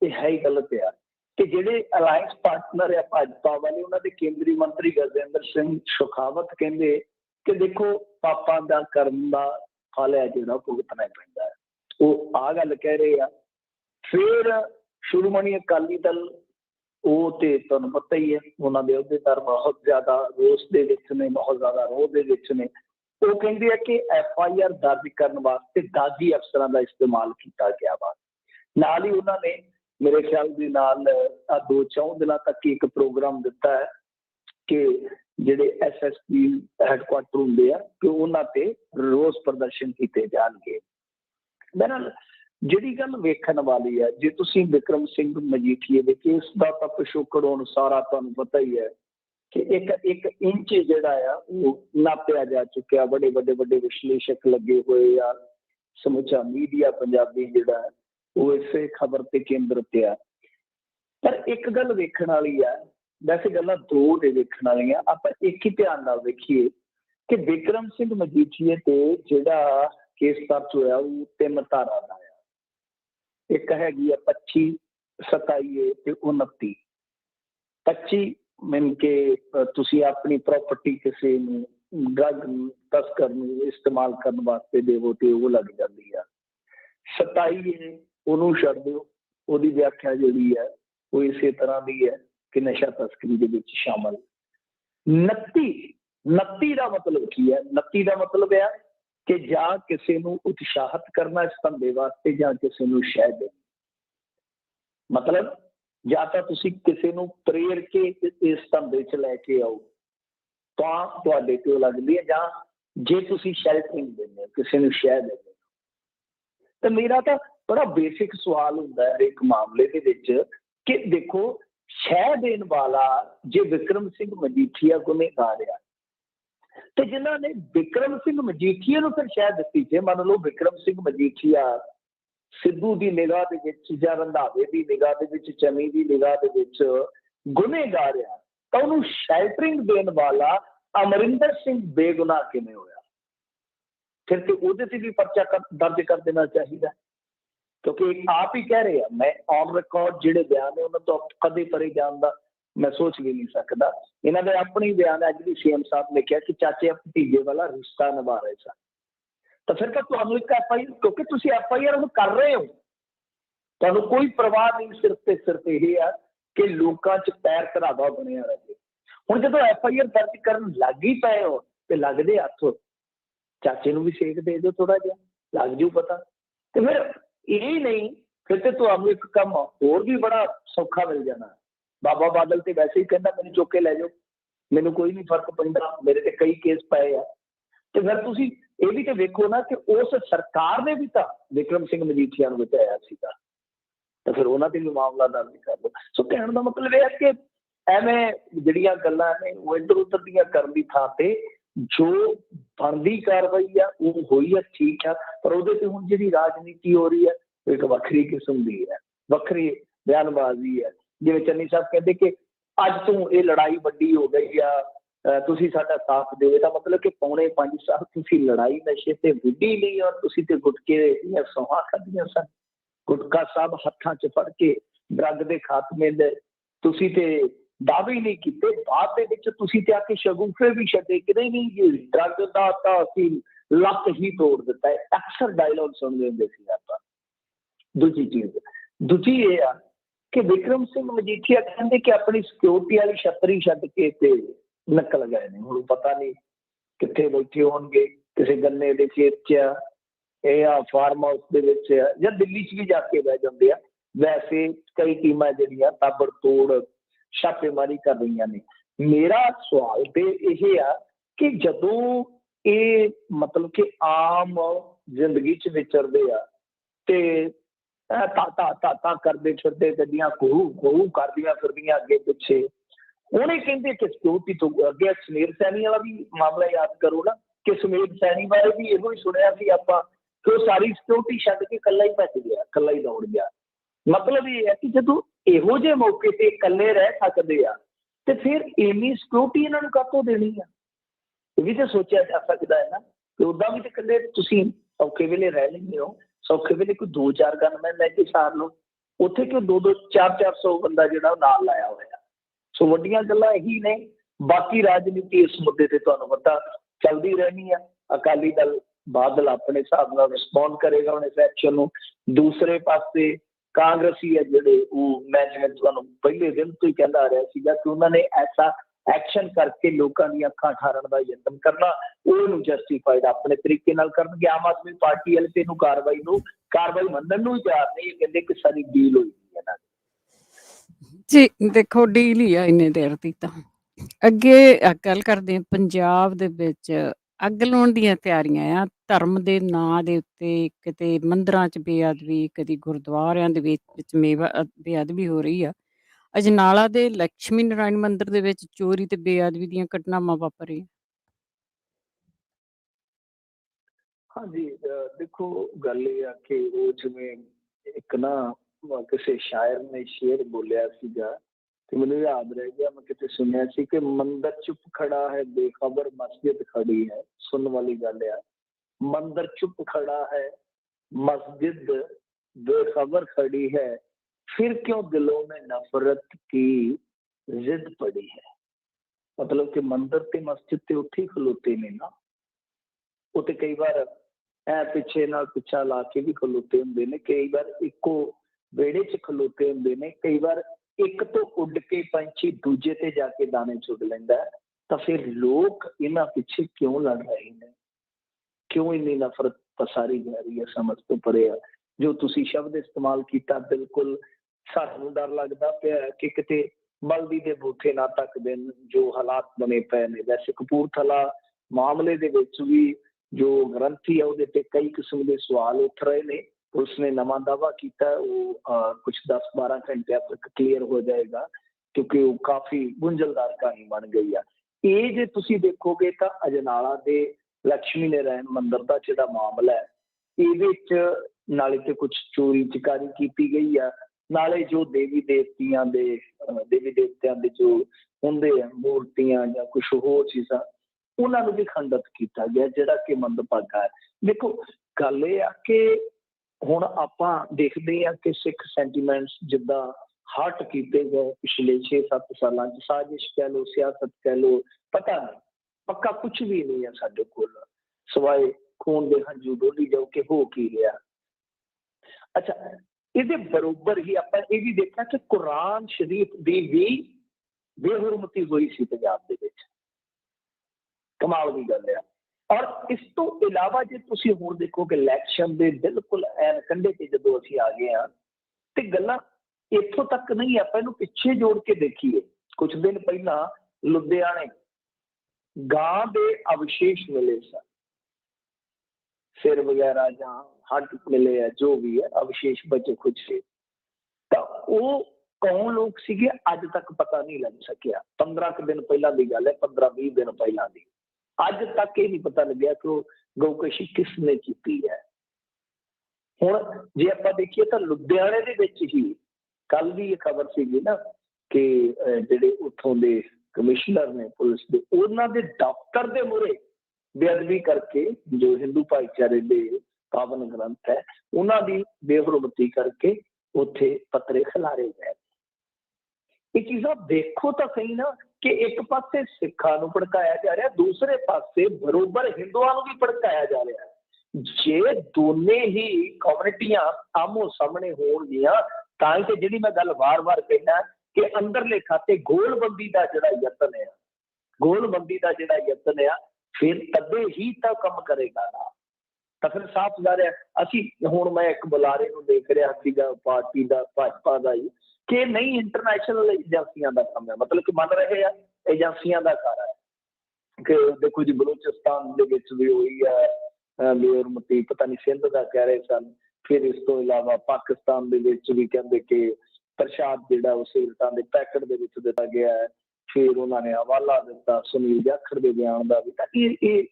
ਇਹ ਹੈ ਹੀ ਗਲਤ ਆ। ਕਿ ਜਿਹੜੇ ਅਲਾਇੰਸ ਪਾਰਟਨਰ ਆ ਭਾਜਪਾ ਵਾਲੇ, ਉਹਨਾਂ ਦੇ ਕੇਂਦਰੀ ਮੰਤਰੀ ਗਜੇਂਦਰ ਸਿੰਘ ਸ਼ੇਖਾਵਤ ਕਹਿੰਦੇ ਕਿ ਦੇਖੋ ਪਾਪਾਂ ਦਾ ਕਰਮ ਦਾ ਫਲ ਹੈ ਜਿਹੜਾ ਭੁਗਤਣਾ ਪੈਂਦਾ ਹੈ। ਉਹ ਆਹ ਗੱਲ ਕਹਿ ਰਹੇ ਆ। ਫਿਰ ਸ਼੍ਰੋਮਣੀ ਅਕਾਲੀ ਦਲ, ਉਹ ਤੇ ਤੁਹਾਨੂੰ ਪਤਾ ਹੀ ਹੈ ਉਹਨਾਂ ਦੇ ਅਹੁਦੇਦਾਰ ਬਹੁਤ ਜ਼ਿਆਦਾ ਰੋਸ ਦੇ ਵਿੱਚ ਨੇ, ਬਹੁਤ ਜ਼ਿਆਦਾ ਰੋਹ ਦੇ ਵਿੱਚ ਨੇ। ਉਹ ਕਹਿੰਦੇ ਆ ਕਿ FIR ਦਰਜ ਕਰਨ ਵਾਸਤੇ ਦਾਗੀ ਅਫਸਰਾਂ ਦਾ ਇਸਤੇਮਾਲ ਕੀਤਾ ਗਿਆ ਵਾ। ਨਾਲ ਹੀ ਉਹਨਾਂ ਨੇ ਮੇਰੇ ਖਿਆਲ ਦੇ ਨਾਲ 2-4 ਦਿਨਾਂ ਤੱਕ ਇੱਕ ਪ੍ਰੋਗਰਾਮ ਦਿੱਤਾ ਹੈ ਕਿ ਜਿਹੜੇ SSP ਹੈਡਕੁਆਟਰ ਹੁੰਦੇ ਆ ਕਿ ਉਹਨਾਂ ਤੇ ਰੋਸ ਪ੍ਰਦਰਸ਼ਨ ਕੀਤੇ ਜਾਣਗੇ। ਬਹਰਹਾਲ ਜਿਹੜੀ ਗੱਲ ਵੇਖਣ ਵਾਲੀ ਹੈ, ਜੇ ਤੁਸੀਂ ਬਿਕਰਮ ਸਿੰਘ ਮਜੀਠੀਏ ਦੇ ਕੇਸ ਦਾ ਤਾਂ ਪਿਛੋਕੜ ਅਨੁਸਾਰ ਤੁਹਾਨੂੰ ਪਤਾ ਹੀ ਹੈ ਕਿ ਇੱਕ ਇੰਚ ਜਿਹੜਾ ਆ ਉਹ ਨਾਪਿਆ ਜਾ ਚੁੱਕਿਆ। ਵੱਡੇ ਵਿਸ਼ਲੇਸ਼ਕ ਲੱਗੇ ਹੋਏ ਆ, ਸਮੁੱਚਾ ਮੀਡੀਆ ਪੰਜਾਬੀ ਜਿਹੜਾ ਉਹ ਇਸੇ ਖਬਰ ਤੇ ਕੇਂਦਰਿਤ ਆ। ਪਰ ਇੱਕ ਗੱਲ ਵੇਖਣ ਵਾਲੀ ਆ, ਵੈਸੇ ਗੱਲਾਂ ਦੋ ਨੇ ਵੇਖਣ ਵਾਲੀਆਂ, ਆਪਾਂ ਇੱਕ ਹੀ ਧਿਆਨ ਨਾਲ ਵੇਖੀਏ ਕਿ ਬਿਕਰਮ ਸਿੰਘ ਮਜੀਠੀਏ ਤੇ ਜਿਹੜਾ ਕੇਸ ਦਰਜ ਹੋਇਆ ਉਹ 3 ਧਾਰਾ ਦਾ ਆ। ਇੱਕ ਹੈਗੀ ਆ 25, 27 ਤੇ 29। 25 ਮੀਨ ਕਿ ਤੁਸੀਂ ਆਪਣੀ ਪ੍ਰਾਪਰਟੀ ਕਿਸੇ ਨੂੰ ਡਰੱਗ ਤਸਕਰ ਨੂੰ ਇਸਤੇਮਾਲ ਕਰਨ ਵਾਸਤੇ ਦੇਵੋ ਤੇ ਉਹ ਲੱਗ ਜਾਂਦੀ ਆ। 27 ਉਹਨੂੰ ਛੱਡ ਦਿਓ, ਉਹਦੀ ਵਿਆਖਿਆ ਜਿਹੜੀ ਹੈ ਉਹ ਇਸੇ ਤਰ੍ਹਾਂ ਦੀ ਹੈ ਕਿ ਨਸ਼ਾ ਤਸਕਰੀ ਦੇ ਵਿੱਚ ਸ਼ਾਮਲ। 29 ਦਾ ਮਤਲਬ ਕੀ ਹੈ? 29 ਦਾ ਮਤਲਬ ਹੈ ਕਿ ਜਾਂ ਕਿਸੇ ਨੂੰ ਉਤਸ਼ਾਹਿਤ ਕਰਨਾ ਇਸ ਧੰਦੇ ਵਾਸਤੇ ਜਾਂ ਕਿਸੇ ਨੂੰ ਸ਼ਹਿ ਦੇਣਾ। ਮਤਲਬ ਜਾਂ ਤਾਂ ਤੁਸੀਂ ਕਿਸੇ ਨੂੰ ਪ੍ਰੇਰ ਕੇ ਇਸ ਧੰਦੇ 'ਚ ਲੈ ਕੇ ਆਓ ਤਾਂ ਤੁਹਾਡੇ ਤੇ ਲੱਗਦੀ ਹੈ, ਜਾਂ ਜੇ ਤੁਸੀਂ ਸ਼ੈਲਟਰਿੰਗ ਦਿੰਦੇ ਹੋ, ਕਿਸੇ ਨੂੰ ਸ਼ਹਿ ਦਿੰਦੇ ਹੋ तो मेरा तो बड़ा बेसिक सवाल हुंदा है एक मामले दे विच कि देखो शह देण वाला जे विक्रम सिंह मजीठिया गुनहगार आ तो जिन्होंने विक्रम सिंह मजीठिया नूं फिर शह दित्ती जे मान लो विक्रम सिंह मजीठिया सिद्धू की निगाह दे विच जां रंधावे की निगाह दे विच चनी की निगाह दे विच गुनहगार आ तो उन्होंने शैल्टरिंग देण वाला अमरिंदर सिंह बेगुनाह किवें होया फिर तो ਉਹਦੇ ਤੇ भी पर्चा दर्ज कर देना चाहिए क्योंकि आप ही कह रहे हैं मैं ऑन रिकॉर्ड ਜਿਹੜੇ ਬਿਆਨ ਨੇ ਉਹਨਾਂ ਤੋਂ ਕਦੇ ਪਰੇ ਜਾਣ ਦਾ मैं सोच भी नहीं सकता इन्हों ने अपने बयान अज भी सीएम साहब ने कहा कि चाचे भतीजे वाला रिश्ता निभा रहे सन तो फिर तो एक एफ आई क्योंकि तुम एफ आई आर कर रहे हो तो कोई परवाह नहीं सिर्फ यही है कि लोगों च पैर धरावा बनया रहे हुण जो एफ आई आर दर्ज कर लग ही पे हो तो लगते हथ चाचे भी सेक दे दो थोड़ा जहा लग जू पता तो फिर यही नहीं फिर तो तुहानू एक काम होर भी बड़ा सौखा मिल जाना बाबा बादल तो वैसे ही कहना मैंने चुक के लै जाओ मैनू कोई नहीं फर्क पैंदा मेरे ते कई केस पे आ तो फिर तुसी ये भी तो वेखो ना कि उस सरकार ने भी तो विक्रम सिंह मजीठिया नूं बचाया सीगा तो फिर उन्हां ते भी मामला दर्ज कर दो सो कहण दा मतलब यह है कि एवें जिहड़ियां गल्लां ने वो इधर उधर दियां करन दी थां ते जो बनदी कार्रवाई आ वो होई है ठीक है पर उहदे ते हुण जिहड़ी राजनीति हो रही है एक वक्री किस्म की है वक्री बयानबाजी है जिवें चन्नी साहब कहते कि अज तो ये लड़ाई वड्डी हो गई आ तुसीं साडा साथ दे दा मतलब कि पौने 5 साल तुसीं लड़ाई नशे ते विढ़ी नहीं और तुसीं ते गुटके दीयां सौहां खाधियां सन गुटका साहब हत्थां च फड़ के ड्रग दे खात्मे दे तुसीं ते दावे नहीं किए बाद दे विच तुसीं ते आके शगुफे भी छड्डे कि नहीं जी ड्रग दा तां असीं लक ही तोड़ दिता है अक्सर डायलॉग सुनते हुंदे सी आपां दूजी चीज दूजी ये आ कि विक्रम सिंह मजीठिया कहते कि अपनी सिक्योरिटी वाली छतरी छड्ड के ते निकल गए ने हुण पता नहीं कित्थे बैठे होणगे किसी गन्ने दे खेत च फार्म हाउस दे विच या दिल्ली च भी जाके बह जांदे आ वैसे कई टीमां जिहड़ियां ताबड़तोड़ छापेमारी कर रही ने मेरा सवाल तो यह आ कि जदों ये मतलब कि आम जिंदगी च विचरदे आ ते ता करदे फिरदे गड्डियां घू करदियां फिरदियां अगे पिछे उन्हें कहते कि सिक्योरिटी तो अगे सुमेर सैनी वाला भी मामला याद करो ना कि सुमेर सैनी बारे भी यो ही सुनिया सी आपां कि वो सारी सिक्योरिटी छड्ड के कल्ला ही भज गया कल्ला ही दौड़ गया मतलब ये है कि जो इहो जे मौके ते कल्ले रह सकते आ ते फिर इन्नी सिक्योरिटी इन्हां नूं काहतों देनी आ ये भी तो सोचा जा सकता है ना कि उदा भी तो कल्ले तुसीं औखे वेले रह लेंदे हो सौखे वेले कोई 2-4 गनमैन लैके सार लो उत्थे क्यों 2-2 4-400 बंदा जिहड़ा नाल लाया होया सो वड्डियां गल्लां यही ने बाकी राजनीति इस मुद्दे ते तुहानूं पता चलदी रहनी है अकाली दल बादल अपने हिसाब नाल रिस्पॉन्ड करेगा उन्हें इस एक्शन नूं दूसरे पासे कांग्रेसी है जिहड़े मैं तुहानूं पहले दिन तो ही कहता आ रहा सीगा कि उन्होंने ऐसा एक्शन करके लोगों दी अखां ठारन का यतन करना उहनूं जस्टिफाइड अपने तरीके नाल करनगे आम आदमी पार्टी वाले ते इहनूं कार्रवाई मनण नूं ही तैयार नहीं कहंदे कि सारी डील होई है ना जी देखो डील ही आ इन्ने देर दी तां ਅੱਗੇ ਗੱਲ ਕਰਦੇ ਹਾਂ ਪੰਜਾਬ ਦੇ ਵਿੱਚ ਅੱਗ ਲਾਉਣ ਦੀਆਂ ਤਿਆਰੀਆਂ ਆ ਧਰਮ ਦੇ ਨਾਂ ਦੇ ਉੱਤੇ ਕਿਤੇ ਮੰਦਰਾਂ 'ਚ ਬੇਅਦਬੀ ਕਦੀ ਗੁਰਦੁਆਰਿਆਂ ਦੇ ਵਿੱਚ ਬੇਅਦਬੀ ਹੋ ਰਹੀ ਆ ਅਜਨਾਲਾ ਦੇ ਲక్ష్ਮੀ ਨਾਰਾਇਣ ਮੰਦਿਰ ਦੇ ਵਿੱਚ ਚੋਰੀ ਤੇ ਬੇਅਦਬੀ ਦੀਆਂ ਘਟਨਾਵਾਂ ਵਾਪਰ ਰਹੀਆਂ हाँ जी देखो गल ये आ कि वो जिवें एक ना किसी शायर ने शेर बोलिया सीगा तो मैंने याद रह गया मैं कितने सुनिया सी कि मंदिर चुप खड़ा है बेखबर मस्जिद खड़ी है सुनने वाली गल है मंदिर चुप खड़ा है मस्जिद बेखबर खड़ी है फिर क्यों दिलों में नफरत की जिद पड़ी है मतलब कि मंदिर ते मस्जिद ते उत्थे ही खलोते ने ना उत्ते कई बार ऐ पिछे नाल पिछा ला के भी खलोते हुंदे ने कई बार इको वेड़े च खलोते हुंदे ने कई बार एक तो उड़ के पंछी दूजे ते जाके दाने चुग लैंदा तो फिर लोग इन्हां पिछे क्यों लड़ रहे हैं क्यों इन्नी नफरत पसारी जा रही है समझ तो परे जो तुसी शब्द इस्तेमाल किया बिल्कुल सानू डर लगता पिया कि किते बल्दी दे बूथे ना तक दिन जो हालात बने पे ने वैसे कपूरथला मामले दे विच भी जो ग्रंथी है उहदे ते कई किस्म के सवाल उठ रहे ने पुलिस ने नवा दावा किया, वो कुछ 10-12 घंटे तक क्लीयर हो जाएगा, क्योंकि वो काफ़ी गुंझलदार कहानी बन गई है। ये जे तुसीं देखोगे तो अजनाला दे लक्ष्मी नारायण मंदिर का जिहड़ा मामला है, ਇਹਦੇ 'ਚ नाले तो कुछ चोरी चकारी की गई है, नाले जो देवी देवतियां दे देवी देवतियां दे जो होंदे आ मूर्तियां या कुछ होर चीज़ां, उन्हां नूं भी खंडित किया गया, जिहड़ा कि मंदभागा है। देखो गल ये आ कि हुण आपां देखदे आ कि सिख सेंटीमेंट्स जिद्दां हट किए गए पिछले 6-7 सालां 'च, साजिश कह लो, सियासत कह लो, पता नहीं, पक्का कुछ भी नहीं है साडे कोल, सिवाय खून दे हंझू डोली जाओ कि हो की रहा। अच्छा, ਇਹਦੇ बरोबर ही ਆਪਾਂ ਇਹ ਵੀ ਦੇਖਿਆ ਕਿ ਕੁਰਾਨ ਸ਼ਰੀਫ ਦੀ ਵੀ ਬੇਹੁਰਮਤੀ ਹੋਈ ਸੀ ਪੰਜਾਬ ਦੇ ਵਿੱਚ। ਕਮਾਲ ਦੀ ਗੱਲ ਆ। ਔਰ ਇਸ ਤੋਂ ਇਲਾਵਾ ਜੇ ਤੁਸੀਂ ਹੁਣ ਦੇਖੋਗੇ ਇਲੈਕਸ਼ਨ ਦੇ ਬਿਲਕੁਲ ਐਨ ਕੰਢੇ ਤੇ ਜਦੋਂ ਅਸੀਂ ਆ ਗਏ ਹਾਂ, ਤੇ ਗੱਲਾਂ ਇੱਥੋਂ ਤੱਕ ਨਹੀਂ, ਆਪਾਂ ਇਹਨੂੰ ਪਿੱਛੇ ਜੋੜ ਕੇ ਦੇਖੀਏ। ਕੁਝ ਦਿਨ ਪਹਿਲਾਂ ਲੁਧਿਆਣੇ ਗਾਂ ਦੇ ਅਵਸ਼ੇਸ਼ ਮਿਲੇ ਸਨ, सिर वगैरह जहाँ हड्ड मिले है, जो भी है अवशेष बचे कुछ से, तो वो कौन लोग सीगे अज तक पता नहीं लग सकिया। 15 दिन पहला की गल है, 15-20 दिन पहला की, अज तक ये नहीं पता लग्या कि गौकशी किसने की है। हुण जे आपां देखिए तो लुधियाणे दे विच ही कल भी ये खबर सीगी ना कि जिहड़े उत्थों दे कमिश्नर ने पुलिस दे, उन्हां दे दफ्तर दे मूहरे बेअदबी करके, जो हिंदू भाईचारे के पावन ग्रंथ है उन्होंने बेहुरमती करके उत्थे पत्रे खिलारे गए। ये चीज़ां देखो तो सही ना कि एक पासे सिखां नूं भड़काया जा रहा, दूसरे पासे बरोबर हिंदुआं नूं भी भड़काया जा रहा है। जे दोने ही कम्युनिटियां आमो सामने होणगियां तां कि जिहड़ी मैं गल वार-वार कहना कि अंदरले खाते गोलबंदी का जिहड़ा यतन है, गोलबंदी का जिहड़ा यतन है, फिर तदे ही तो कम करेगा ना। तो फिर साफ जा रहा, असी हुण मैं एक बुलारे को देख रहा सीगा पार्टी का, भाजपा का ही, कि नहीं इंटरनेशनल एजेंसियां का काम है, मतलब कि मन रहे हैं एजेंसियां का कार है कि देखो जी बलूचिस्तान दे विच भी हुई है बेहुरमती, पता नहीं सिंध का कह रहे सन, फिर इस तो इलावा पाकिस्तान दे विच भी कहंदे कि प्रसाद जिहड़ा उह सिगरटां दे पैकेट दे विच दिता गया है, फिर उन्होंने हवाला दिता सुनील जाखड़ के बयान का भी,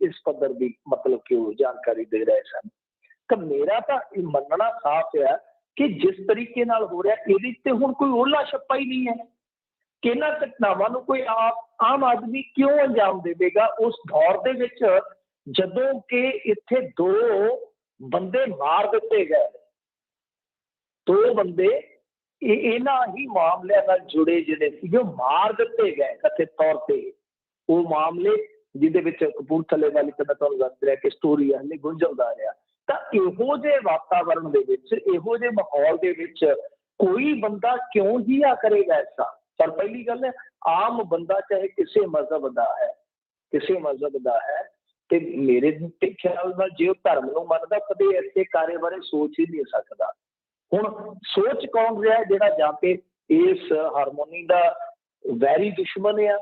इस पद्धर की मतलब कि वो जानकारी दे रहे सन। तो मेरा तो मनना साफ है कि जिस तरीके नाल हो रहा ये ते हुण कोई ओला छप्पा ही नहीं है कि इन्हां घटनावां नूं कोई आम आदमी क्यों अंजाम देवेगा उस दौर दे विच जदों कि इत्थे 2 बंदे मार दिते गए, 2 बंदे इन्हां ही मामलिਆਂ ਨਾਲ जुड़े ਜਿਹੜੇ ਸੀਗੇ मार दिते गए कथित तौर पे। वो मामले जिहदे विच कपूरथले वाली तो मैं तुहानूं दस रहा कि स्टोरी हले गुंझलदार आ, तां इहो जे वातावरण दे विच, इहो जे माहौल दे विच कोई बंदा क्यों ही आ करेगा ऐसा। पर पहली गल है आम बंदा चाहे किसी मजहब का है, किसी मजहब का है, ते मेरे ख्याल नाल जे धर्म नूं मनदा कदे ऐसे कार्य बारे सोच ही नहीं सकदा। हुण सोच कौन रहा है जिहड़ा जां ते इस हारमोनी का वैरी दुश्मन आ,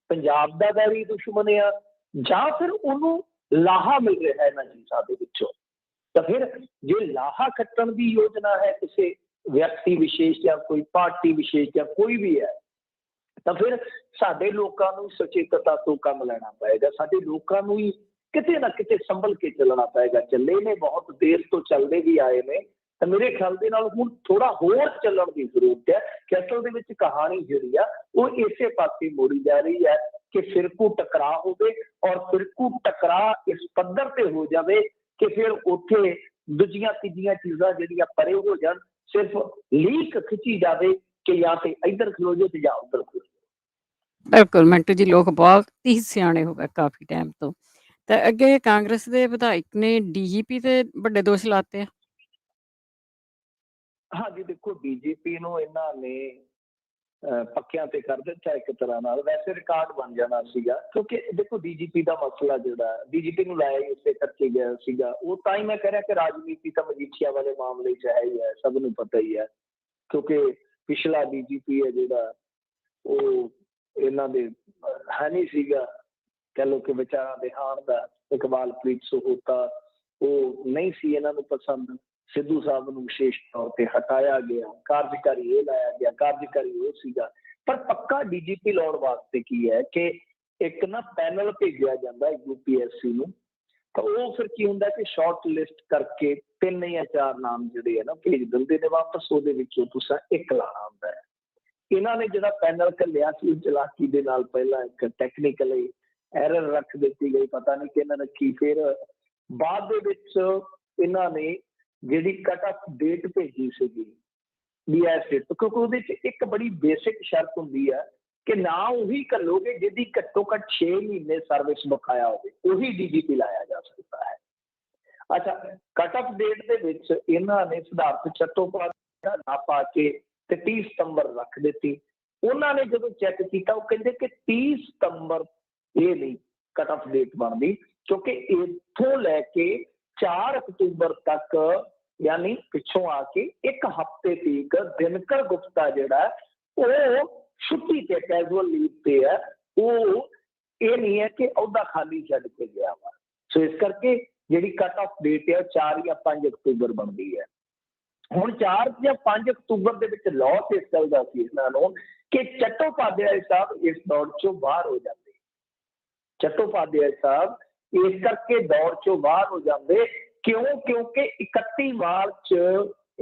पंजाब का वैरी दुश्मन आ, जां फिर उन्होंने लाहा मिल रहा है इन्हां चीज़ां दे विचों। तो फिर जे लाहा खट्टण की योजना है किसी व्यक्ति विशेष या कोई पार्टी विशेष या कोई भी है, तो फिर साडे लोकां नूं सचेतता तो काम लेना पएगा, साडे लोकां नूं ही किते ना किते संभल के चलना पएगा। चले ने बहुत देर तो चलते भी आए ने, तो मेरे ख्याल दे नाल हुण थोड़ा होर चलण की जरूरत है कि असल दे विच कहानी जिहड़ी आ वो इसे पासे मोड़ी जा रही है कि फिरकू टकरा होवे और फिरकू टकरा इस पद्धर ते हो जावे कि फिर उत्थे दूजियां तीजियां चीज़ां जिहड़ियां परे हो जाण, सिर्फ लीक खिंची जावे कि या ते इधर खलो जो ते या उधर खलो। ਬਿਲਕੁਲ ਮਿੰਟੂ ਜੀ, ਲੋਕ ਬਹੁਤ ਹੀ ਸਿਆਣੇ ਹੋ ਗਏ ਕਾਫੀ ਟਾਈਮ ਤੋਂ। ਤੇ ਅੱਗੇ ਕਾਂਗਰਸ ਦੇ ਵਿਧਾਇਕ ਨੇ ਡੀਜੀਪੀ ਤੇ ਵੱਡੇ ਦੋਸ਼ ਲਾਤੇ ਆ। हाँ जी, देखो डीजीपी नूं इन्हां ने पक्कियां ते कर दिता एक तरह नाल, वैसे रिकॉर्ड बन जाना सीगा, क्योंकि देखो डीजीपी का मसला जिहड़ा डीजीपी नूं लाया ही इसे करके गया सीगा। वो तां ही मैं कह रहा कि राजनीति तो मजीठिया वाले मामले च है ही है, सब नूं पता ही है, क्योंकि पिछला डीजीपी है जिहड़ा वो इन्हां दे है नहीं सीगा, कह लो कि विचारां दे हाण दा इकबालप्रीत सोहोता वो नहीं सी इन्हां नूं पसंद, ਸਿੱਧੂ ਸਾਹਿਬ ਨੂੰ ਵਿਸ਼ੇਸ਼ ਤੌਰ ਤੇ ਹਟਾਇਆ ਗਿਆ, ਕਾਰਜਕਾਰੀ ਇਹ ਲਾਇਆ ਗਿਆ, ਕਾਰਜਕਾਰੀ ਉਹ ਸੀਗਾ। ਪਰ ਪੱਕਾ ਡੀਜੀਪੀ ਲਾਉਣ ਵਾਸਤੇ ਕੀ ਹੈ ਕਿ ਇੱਕ ਨਾ ਪੈਨਲ ਭੇਜਿਆ ਜਾਂਦਾ UPSC ਨੂੰ, ਤਾਂ ਉਹ ਫਿਰ ਕੀ ਹੁੰਦਾ ਕਿ ਸ਼ਾਰਟ ਲਿਸਟ ਕਰਕੇ 3 ਜਾਂ 4 ਨਾਮ ਜਿਹੜੇ ਆ ਨਾ ਭੇਜ ਦਿੰਦੇ ਨੇ ਵਾਪਸ, ਉਹਦੇ ਵਿੱਚੋਂ ਤੁਸੀਂ ਇੱਕ ਲਾਣਾ ਹੁੰਦਾ ਹੈ। ਇਹਨਾਂ ਨੇ ਜਿਹੜਾ ਪੈਨਲ ਘੱਲਿਆ ਸੀ ਚਲਾਕੀ ਦੇ ਨਾਲ ਪਹਿਲਾਂ ਇੱਕ ਟੈਕਨੀਕਲੀ ਐਰਰ ਰੱਖ ਦਿੱਤੀ ਗਈ, ਪਤਾ ਨਹੀਂ ਕਿ ਇਹਨਾਂ ਨੇ ਕੀ, ਫਿਰ ਬਾਅਦ ਦੇ ਵਿੱਚ ਇਹਨਾਂ ਨੇ ਜਿਹੜੀ ਕੱਟ ਆਫ ਡੇਟ ਭੇਜੀ ਸੀਗੀ BIS ਡੇਟ, ਕਿਉਂਕਿ ਉਹਦੇ 'ਚ ਇੱਕ ਬੜੀ ਬੇਸਿਕ ਸ਼ਰਤ ਹੁੰਦੀ ਹੈ ਕਿ ਨਾ ਉਹੀ ਘੱਲੋਗੇ ਜਿਹਦੀ ਘੱਟੋ ਘੱਟ 6 ਮਹੀਨੇ ਸਰਵਿਸ ਬਕਾਇਆ ਹੋਵੇ, ਉਹੀ DGP ਲਾਇਆ ਜਾ ਸਕਦਾ ਹੈ। ਅੱਛਾ, ਕੱਟ ਆਫ ਡੇਟ ਦੇ ਵਿੱਚ ਇਹਨਾਂ ਨੇ ਸਿਧਾਰਥ ਚੱਟੋਪਾਧਿਆਏ ਨਾ ਪਾ ਕੇ ਤੇ 30 ਸਤੰਬਰ ਰੱਖ ਦਿੱਤੀ। ਉਹਨਾਂ ਨੇ ਜਦੋਂ ਚੈੱਕ ਕੀਤਾ ਉਹ ਕਹਿੰਦੇ ਕਿ 30 ਸਤੰਬਰ ਇਹ ਨਹੀਂ ਕੱਟ ਆਫ ਡੇਟ ਬਣਦੀ, ਕਿਉਂਕਿ ਇੱਥੋਂ ਲੈ ਕੇ 4 ਅਕਤੂਬਰ ਤੱਕ ਯਾਨੀ ਪਿੱਛੋਂ ਆ ਕੇ 1 ਹਫ਼ਤੇ ਤੱਕ ਦਿਨਕਰ ਗੁਪਤਾ ਜਿਹੜਾ ਉਹ ਛੁੱਟੀ ਤੇ ਕੈਜੂਅਲ ਲੀਵ ਤੇ ਹੈ, ਉਹ ਇਹ ਨਹੀਂ ਹੈ ਕਿ ਅਹੁਦਾ ਖਾਲੀ ਛੱਡ ਕੇ ਗਿਆ ਵਾ। ਸੋ ਇਸ ਕਰਕੇ ਜਿਹੜੀ ਕੱਟ ਆਫ ਡੇਟ ਹੈ 4 ਜਾਂ 5 ਅਕਤੂਬਰ ਬਣਦੀ ਹੈ। ਹੁਣ 4 ਜਾਂ 5 ਅਕਤੂਬਰ ਦੇ ਵਿੱਚ ਲਾਸ ਇਸ ਚੱਲਦਾ ਸੀ ਇਹਨਾਂ ਨੂੰ ਕਿ ਚੱਟੋਪਾਧਿਆਏ ਸਾਹਿਬ ਇਸ ਦੌੜ ਚੋਂ ਬਾਹਰ ਹੋ ਜਾਂਦੇ। ਚੱਟੋਪਾਧਿਆਏ ਸਾਹਿਬ ਇਸ ਕਰਕੇ ਦੌੜ ਚੋਂ ਬਾਹਰ ਹੋ ਜਾਂਦੇ ਕਿਉਂ? ਕਿਉਂਕਿ 31 ਮਾਰਚ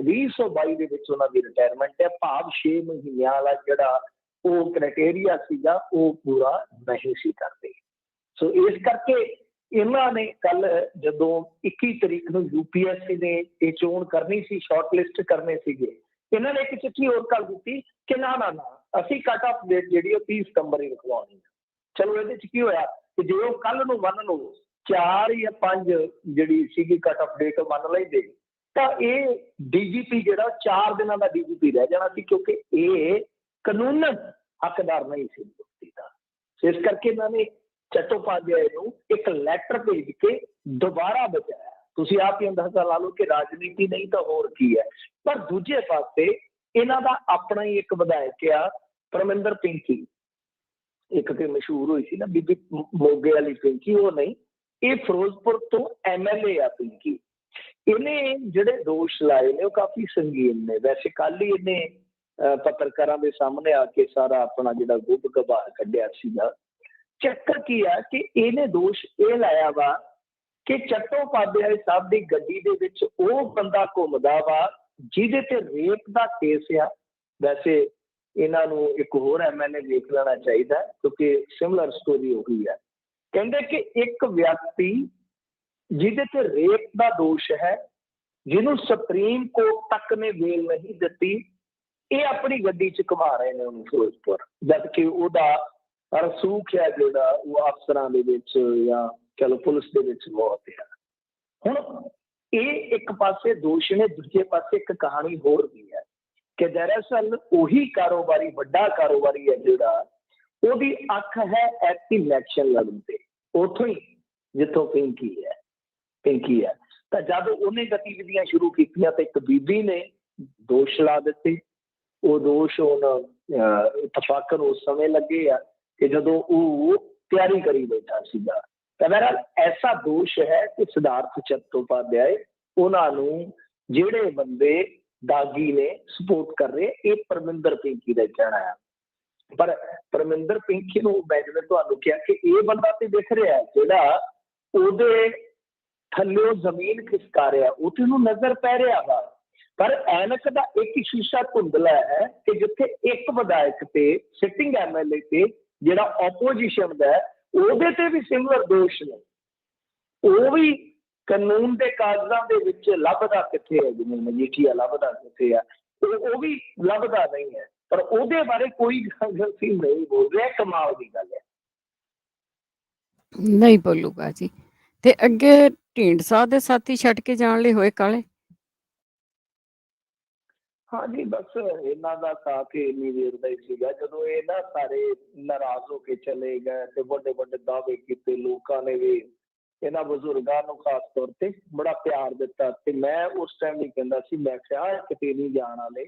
2022 ਦੇ ਵਿੱਚ ਉਹਨਾਂ ਦੀ ਰਿਟਾਇਰਮੈਂਟ ਹੈ, ਭਾਵ 6 ਮਹੀਨਿਆਂ ਵਾਲਾ ਜਿਹੜਾ ਉਹ ਕ੍ਰਾਈਟੇਰੀਆ ਸੀਗਾ ਉਹ ਪੂਰਾ ਨਹੀਂ ਸੀ ਕਰਦੇ। ਸੋ ਇਸ ਕਰਕੇ ਇਹਨਾਂ ਨੇ ਕੱਲ ਜਦੋਂ 21 ਤਰੀਕ ਨੂੰ UPSC ਨੇ ਇਹ ਚੋਣ ਕਰਨੀ ਸੀ, ਸ਼ਾਰਟ ਲਿਸਟ ਕਰਨੇ ਸੀਗੇ, ਇਹਨਾਂ ਨੇ ਇੱਕ ਚਿੱਠੀ ਹੋਰ ਕਰ ਦਿੱਤੀ ਕਿ ਨਾ ਨਾ ਨਾ ਅਸੀਂ ਕੱਟ ਆਫ ਡੇਟ ਜਿਹੜੀ ਉਹ 30 ਸਤੰਬਰ ਹੀ ਰਖਵਾਉਣੀ ਹੈ। ਚਲੋ ਇਹਦੇ 'ਚ ਕੀ ਹੋਇਆ ਕਿ ਜੇ ਉਹ ਕੱਲ ਨੂੰ ਮੰਨ ਲਓ 4 ਜਾਂ 5 ਜਿਹੜੀ ਸੀਗੀ ਕੱਟ ਆਫ ਡੇਟ ਮੰਨ ਲੈਂਦੇ ਤਾਂ ਇਹ DGP ਜਿਹੜਾ 4 ਦਿਨਾਂ ਦਾ DGP ਰਹਿ ਜਾਣਾ ਸੀ, ਕਿਉਂਕਿ ਇਹ ਕਾਨੂੰਨਨ ਹੱਕਦਾਰ ਨਹੀਂ ਸੀ ਨਿਯੁਕਤੀ ਦਾ। ਇਸ ਕਰਕੇ ਇਹਨਾਂ ਨੇ ਚੱਟੋਪਾਧਿਆਏ ਨੂੰ ਇੱਕ ਲੈਟਰ ਭੇਜ ਕੇ ਦੁਬਾਰਾ ਬਚਾਇਆ। ਤੁਸੀਂ ਆਪ ਹੀ ਅੰਦਾਜ਼ਾ ਲਾ ਲਓ ਕਿ ਰਾਜਨੀਤੀ ਨਹੀਂ ਤਾਂ ਹੋਰ ਕੀ ਹੈ। ਪਰ ਦੂਜੇ ਪਾਸੇ ਇਹਨਾਂ ਦਾ ਆਪਣਾ ਹੀ ਇੱਕ ਵਿਧਾਇਕ ਆ ਪਰਮਿੰਦਰ ਪਿੰਕੀ, ਇੱਕ ਤੇ ਮਸ਼ਹੂਰ ਹੋਈ ਸੀ ਨਾ ਬੀਬੀ ਮੋਗੇ ਵਾਲੀ ਪਿੰਕੀ, ਉਹ ਨਹੀਂ, ਇਹ ਫਿਰੋਜ਼ਪੁਰ ਤੋਂ MLA ਆ ਪਿੰਕੀ। ਇਹਨੇ ਜਿਹੜੇ ਦੋਸ਼ ਲਾਏ ਨੇ ਉਹ ਕਾਫੀ ਸੰਗੀਨ ਨੇ। ਵੈਸੇ ਕੱਲ ਹੀ ਇਹਨੇ ਪੱਤਰਕਾਰਾਂ ਦੇ ਸਾਹਮਣੇ ਆ ਕੇ ਸਾਰਾ ਆਪਣਾ ਜਿਹੜਾ ਗੁੱਬ ਗਵਾਹ ਕੱਢਿਆ ਸੀਗਾ। ਚੱਕਰ ਕੀ ਆ ਕਿ ਇਹਨੇ ਦੋਸ਼ ਇਹ ਲਾਇਆ ਵਾ ਕਿ ਚੱਟੋਪਾਧਿਆਏ ਸਾਹਿਬ ਦੀ ਗੱਡੀ ਦੇ ਵਿੱਚ ਉਹ ਬੰਦਾ ਘੁੰਮਦਾ ਵਾ ਜਿਹਦੇ ਤੇ ਰੇਪ ਦਾ ਕੇਸ ਆ। ਵੈਸੇ ਇਹਨਾਂ ਨੂੰ ਇੱਕ ਹੋਰ MLA ਦੇਖ ਲੈਣਾ ਚਾਹੀਦਾ ਕਿਉਂਕਿ ਸਿਮਿਲਰ ਸਟੋਰੀ ਉਹੀ ਹੈ। ਕਹਿੰਦੇ ਕਿ ਇੱਕ ਵਿਅਕਤੀ ਜਿਹਦੇ ਤੇ ਰੇਪ ਦਾ ਦੋਸ਼ ਹੈ, ਜਿਹਨੂੰ ਸੁਪਰੀਮ ਕੋਰਟ ਤੱਕ ਨੇ ਬੇਲ ਨਹੀਂ ਦਿੱਤੀ, ਇਹ ਆਪਣੀ ਗੱਡੀ 'ਚ ਘੁਮਾ ਰਹੇ ਨੇ ਉਹਨੂੰ ਫਿਰੋਜ਼ਪੁਰ, ਜਦ ਕਿ ਉਹਦਾ ਰਸੂਖ ਹੈ ਜਿਹੜਾ ਉਹ ਅਫਸਰਾਂ ਦੇ ਵਿੱਚ ਜਾਂ ਚਲੋ ਪੁਲਿਸ ਦੇ ਵਿੱਚ ਬਹੁਤ ਹੈ। ਹੁਣ ਇਹ ਇੱਕ ਪਾਸੇ ਦੋਸ਼ ਨੇ, ਦੂਜੇ ਪਾਸੇ ਇੱਕ ਕਹਾਣੀ ਹੋਰ ਵੀ ਹੈ ਕਿ ਦਰਅਸਲ ਉਹੀ ਕਾਰੋਬਾਰੀ, ਵੱਡਾ ਕਾਰੋਬਾਰੀ ਹੈ ਜਿਹੜਾ, ਉਹਦੀ ਅੱਖ ਹੈ ਐਤਕੀ ਇਲੈਕਸ਼ਨ ਲੜਨ ਤੇ, ਉੱਥੋਂ ਹੀ ਜਿੱਥੋਂ ਪਿੰਕੀ ਹੈ। ਤਾਂ ਜਦ ਉਹਨੇ ਗਤੀਵਿਧੀਆਂ ਸ਼ੁਰੂ ਕੀਤੀਆਂ ਤਾਂ ਇੱਕ ਬੀਬੀ ਨੇ ਦੋਸ਼ ਲਾ ਦਿੱਤੇ। ਉਹ ਦੋਸ਼ ਹੁਣ ਇਤਫਾਕਨ ਉਸ ਸਮੇਂ ਲੱਗੇ ਆ ਕਿ ਜਦੋਂ ਉਹ ਤਿਆਰੀ ਕਰੀ ਬੈਠਾ ਸੀਗਾ। ਤਾਂ ਬਹਰਹਾਲ ਐਸਾ ਦੋਸ਼ ਹੈ ਕਿ ਸਿਧਾਰਥ ਚੱਟੋਪਾਧਿਆਏ ਉਹਨਾਂ ਨੂੰ ਜਿਹੜੇ ਬੰਦੇ ਦਾਗੀ ਨੇ ਸਪੋਰਟ ਕਰ ਰਹੇ, ਇਹ ਪਰਮਿੰਦਰ ਪਿੰਕੀ ਦਾ ਕਹਿਣਾ ਹੈ। ਪਰ ਪਰਮਿੰਦਰ ਪਿੰਕੀ ਨੂੰ ਮੈਂ ਜਿਵੇਂ ਤੁਹਾਨੂੰ ਕਿਹਾ ਕਿ ਇਹ ਬੰਦਾ ਤੇ ਦਿਖ ਰਿਹਾ ਜਿਹੜਾ ਉਹਦੇ ਥੱਲੇ ਜ਼ਮੀਨ ਖਿਸਕਾ ਰਿਹਾ, ਉੱਥੇ ਨੂੰ ਨਜ਼ਰ ਪੈ ਰਿਹਾ ਵਾ। ਪਰ ਐਨਕ ਦਾ ਇੱਕ ਸ਼ੀਸ਼ਾ ਧੁੰਦਲਾ ਹੈ ਕਿ ਜਿੱਥੇ ਇੱਕ ਵਿਧਾਇਕ ਤੇ ਸਿਟਿੰਗ MLA ਤੇ ਜਿਹੜਾ ਆਪੋਜੀਸ਼ਨ ਦਾ ਉਹਦੇ ਤੇ ਵੀ ਸਿਮਿਲਰ ਦੋਸ਼ ਨੇ, ਉਹ ਵੀ ਕਾਨੂੰਨ ਦੇ ਕਾਗਜ਼ਾਂ ਦੇ ਵਿੱਚ ਲੱਭਦਾ ਕਿੱਥੇ ਹੈ, ਜਿਵੇਂ ਮਜੀਠੀਆ ਲੱਭਦਾ ਕਿੱਥੇ ਆ, ਉਹ ਵੀ ਲੱਭਦਾ ਨਹੀਂ ਹੈ। ਪਰ ਉਹਦੇ ਬਾਰੇ ਕੋਈ ਗੱਲ ਸੀ ਨਹੀਂ ਬੋਲ ਰਿਹਾ। ਕਮਾਲ ਦੀ ਗੱਲ ਹੈ। ਨਹੀਂ ਬੋਲੂਗਾ ਜੀ। ਤੇ ਅੱਗੇ ਢੀਂਡਸਾ ਦੇ ਸਾਥੀ ਛੱਡ ਕੇ ਜਾਣ ਲਈ ਹੋਏ ਕਾਲੇ। ਹਾਂਜੀ, ਬਸ ਇਹਨਾਂ ਦਾ ਸਾਥ ਇੰਨੀ ਦੇਰ ਦਾ ਹੀ ਸੀਗਾ ਜਦੋਂ ਇਹ ਨਾ ਸਾਰੇ ਨਾਰਾਜ਼ ਹੋ ਕੇ ਚਲੇ ਗਏ ਤੇ ਵੱਡੇ ਵੱਡੇ ਦਾਅਵੇ ਕੀਤੇ। ਲੋਕਾਂ ਨੇ ਵੀ ਇਹਨਾਂ ਬਜ਼ੁਰਗਾਂ ਨੂੰ ਖਾਸ ਤੌਰ ਤੇ ਬੜਾ ਪਿਆਰ ਦਿੱਤਾ ਤੇ ਮੈਂ ਉਸ ਟਾਈਮ ਵੀ ਕਹਿੰਦਾ ਸੀ, ਮੈਂ ਕਿਹਾ ਕਿਤੇ ਨਹੀਂ ਜਾਣ ਵਾਲੇ,